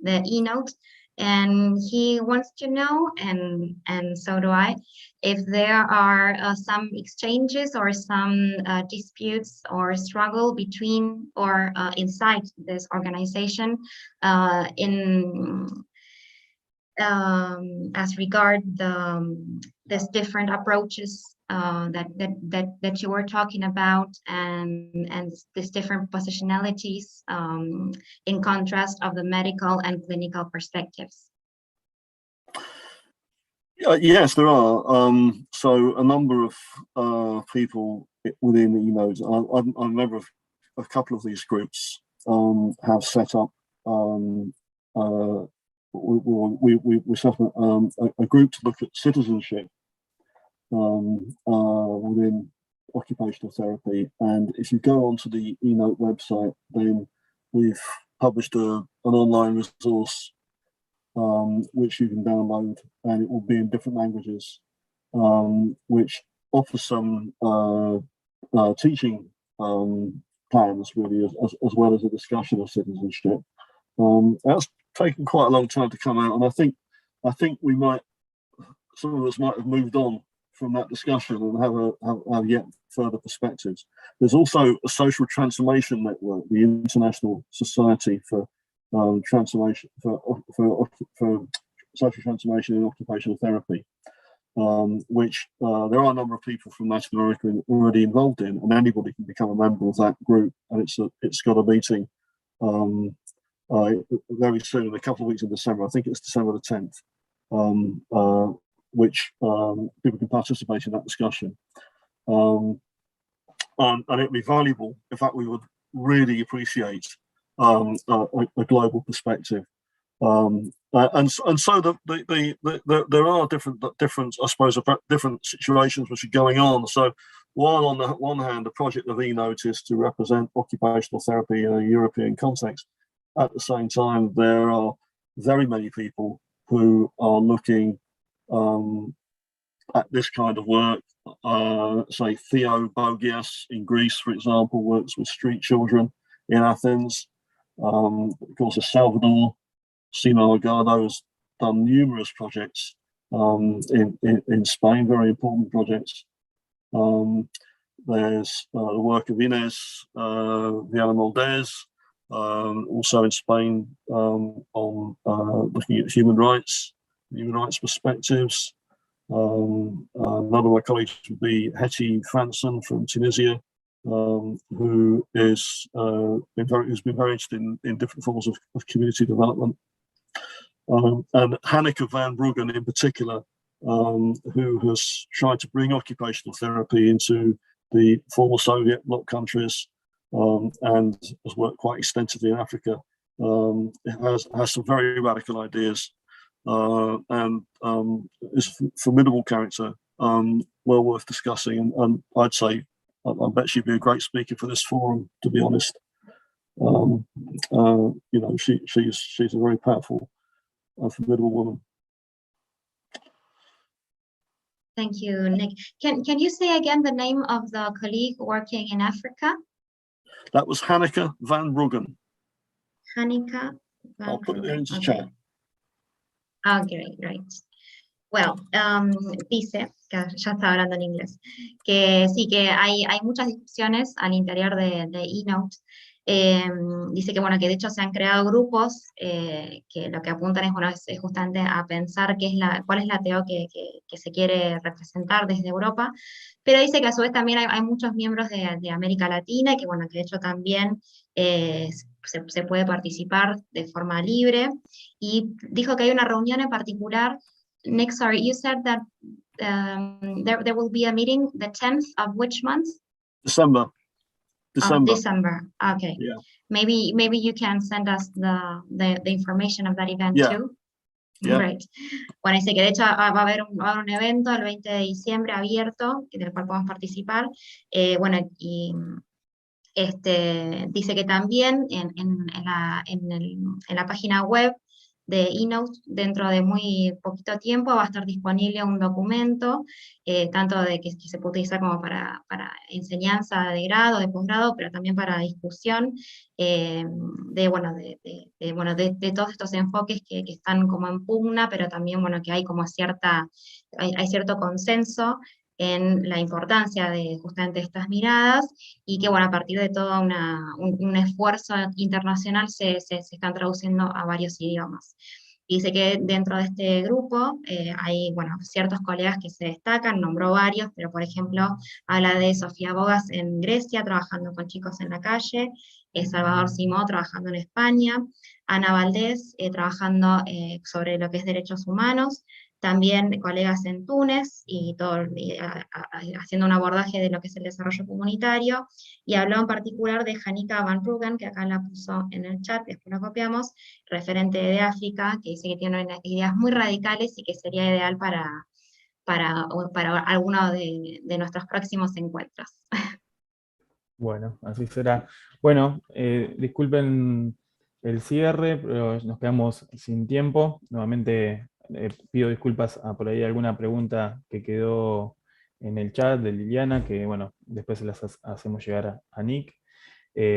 The eNote, and he wants to know, and so do I, if there are some exchanges or some disputes or struggle between or inside this organization as regard these different approaches that you were talking about, and these different positionalities in contrast of the medical and clinical perspectives. Yes, there are. So a number of people within the eNodes, I'm a member of a couple of these groups, have set up, we set up a group to look at citizenship within occupational therapy. And if you go onto the eNote website, then we've published an online resource which you can download, and it will be in different languages, which offers some teaching plans, really, as well as a discussion of citizenship. That's taken quite a long time to come out, and I think some of us might have moved on from that discussion and have yet further perspectives. There's also a social transformation network, the International Society for Transformation for Social Transformation in Occupational Therapy, which there are a number of people from Latin America already involved in, and anybody can become a member of that group. And it's got a meeting very soon, in a couple of weeks in December. I think it's December the 10th, which people can participate in that discussion. And it'd be valuable. In fact, we would really appreciate a global perspective. And so there are different, I suppose, different situations which are going on. So while on the one hand, the project of eNote is to represent occupational therapy in a European context, at the same time, there are very many people who are looking at this kind of work. Say Theo Bogias in Greece, for example, works with street children in Athens. Of course, in Salvador, Simo Agado has done numerous projects in Spain, very important projects. There's the work of Inés Viana Moldés, also in Spain, on looking at human rights perspectives. Another of my colleagues would be Hetty Franson from Tunisia, who has been very interested in different forms of community development. And Hanneke van Bruggen in particular, who has tried to bring occupational therapy into the former Soviet bloc countries, and has worked quite extensively in Africa. Has some very radical ideas, and is a formidable character, well worth discussing. And I'd say, I bet she'd be a great speaker for this forum, to be honest. She's a very powerful and formidable woman. Thank you, Nick. Can you say again the name of the colleague working in Africa? That was Hanneke van Bruggen. Hanneke van I'll put it Bruggen. into Okay. chat. Okay, great. Well, dice, que ya está hablando en inglés, que sí, que hay muchas discusiones al interior de eNote. Dice que, bueno, que de hecho se han creado grupos que lo que apuntan es, bueno, es justamente a pensar cuál es la TO que se quiere representar desde Europa, pero dice que a su vez también hay muchos miembros de América Latina y que, bueno, que de hecho también se puede participar de forma libre, y dijo que hay una reunión en particular. Nick, sorry, you said that there will be a meeting the 10th of which month? December. December. Okay. Yeah. Maybe you can send us the information of that event too. Yeah. Great. Bueno, dice que de hecho va a haber un evento el 20 de diciembre abierto, del cual podemos participar. Bueno, y dice que también en la página web de eNote, dentro de muy poquito tiempo va a estar disponible un documento, tanto de que se puede utilizar como para enseñanza de grado, de posgrado, pero también para discusión de todos estos enfoques que están como en pugna, pero también, bueno, que hay como hay cierto consenso en la importancia de justamente estas miradas, y que, bueno, a partir de todo un esfuerzo internacional se están traduciendo a varios idiomas. Y dice que dentro de este grupo hay, bueno, ciertos colegas que se destacan, nombró varios, pero por ejemplo habla de Sofía Bogas en Grecia, trabajando con chicos en la calle, Salvador Simó trabajando en España, Ana Valdés trabajando sobre lo que es derechos humanos, también colegas en Túnez, haciendo un abordaje de lo que es el desarrollo comunitario, y habló en particular de Hanneke van Bruggen, que acá la puso en el chat, después la copiamos, referente de África, que dice que tiene ideas muy radicales y que sería ideal para para alguno de nuestros próximos encuentros. Bueno, así será. Bueno, disculpen el cierre, pero nos quedamos sin tiempo. Nuevamente pido disculpas por ahí alguna pregunta que quedó en el chat de Liliana, que bueno, después se las hacemos llegar a Nick.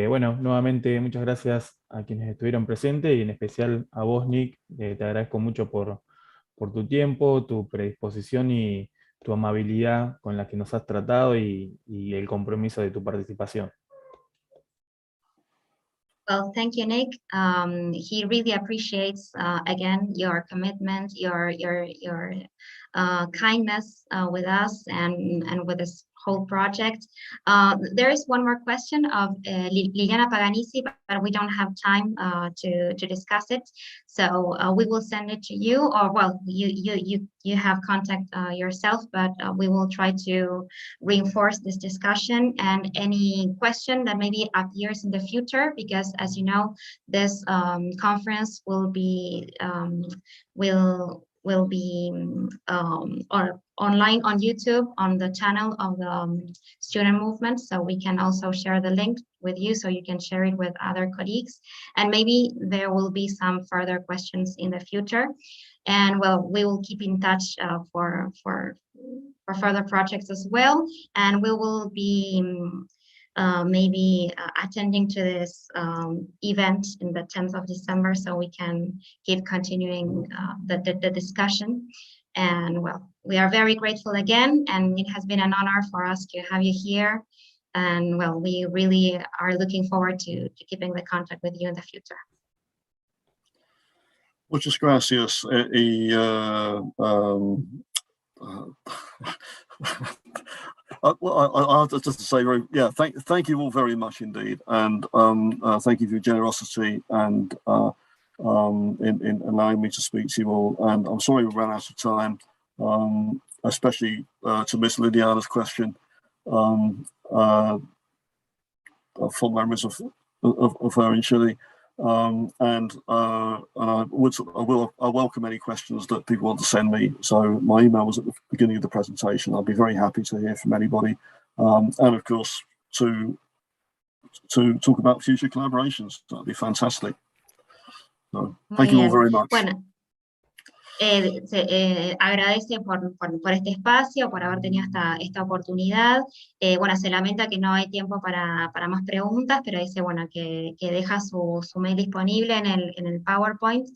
Bueno, nuevamente muchas gracias a quienes estuvieron presentes y en especial a vos, Nick. Te agradezco mucho por tu tiempo, tu predisposición y tu amabilidad con la que nos has tratado y el compromiso de tu participación. Well, thank you, Nick. He really appreciates again your commitment, your kindness with us and with this whole project. There is one more question of Liliana Paganisi, but we don't have time to discuss it. So we will send it to you, or well, you have contact yourself, but we will try to reinforce this discussion and any question that maybe appears in the future, because as you know, this conference will be or online on YouTube on the channel of the student movement, so we can also share the link with you so you can share it with other colleagues, and maybe there will be some further questions in the future. And well, we will keep in touch for further projects as well, and we will be maybe attending to this event in the 10th of December, so we can keep continuing the discussion. And well, we are very grateful again, and it has been an honor for us to have you here. And well, we really are looking forward to keeping the contact with you in the future. Muchas gracias. I'll just say, thank you all very much indeed, and thank you for your generosity and in allowing me to speak to you all. And I'm sorry we ran out of time, especially to Miss Liliana's question. Fond memories of her in Chile. And I welcome any questions that people want to send me. So my email was at the beginning of the presentation. I'll be very happy to hear from anybody, and of course to talk about future collaborations. That'd be fantastic. So thank you all very much. Bueno. Agradece por este espacio, por haber tenido esta oportunidad. Bueno, se lamenta que no hay tiempo para más preguntas, pero dice, bueno, que deja su mail disponible en el PowerPoint,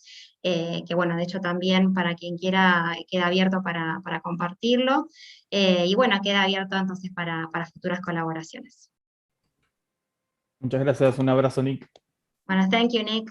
que bueno, de hecho también para quien quiera queda abierto para compartirlo, y bueno, queda abierto entonces para futuras colaboraciones. Muchas gracias, un abrazo, Nick. Bueno, thank you, Nick.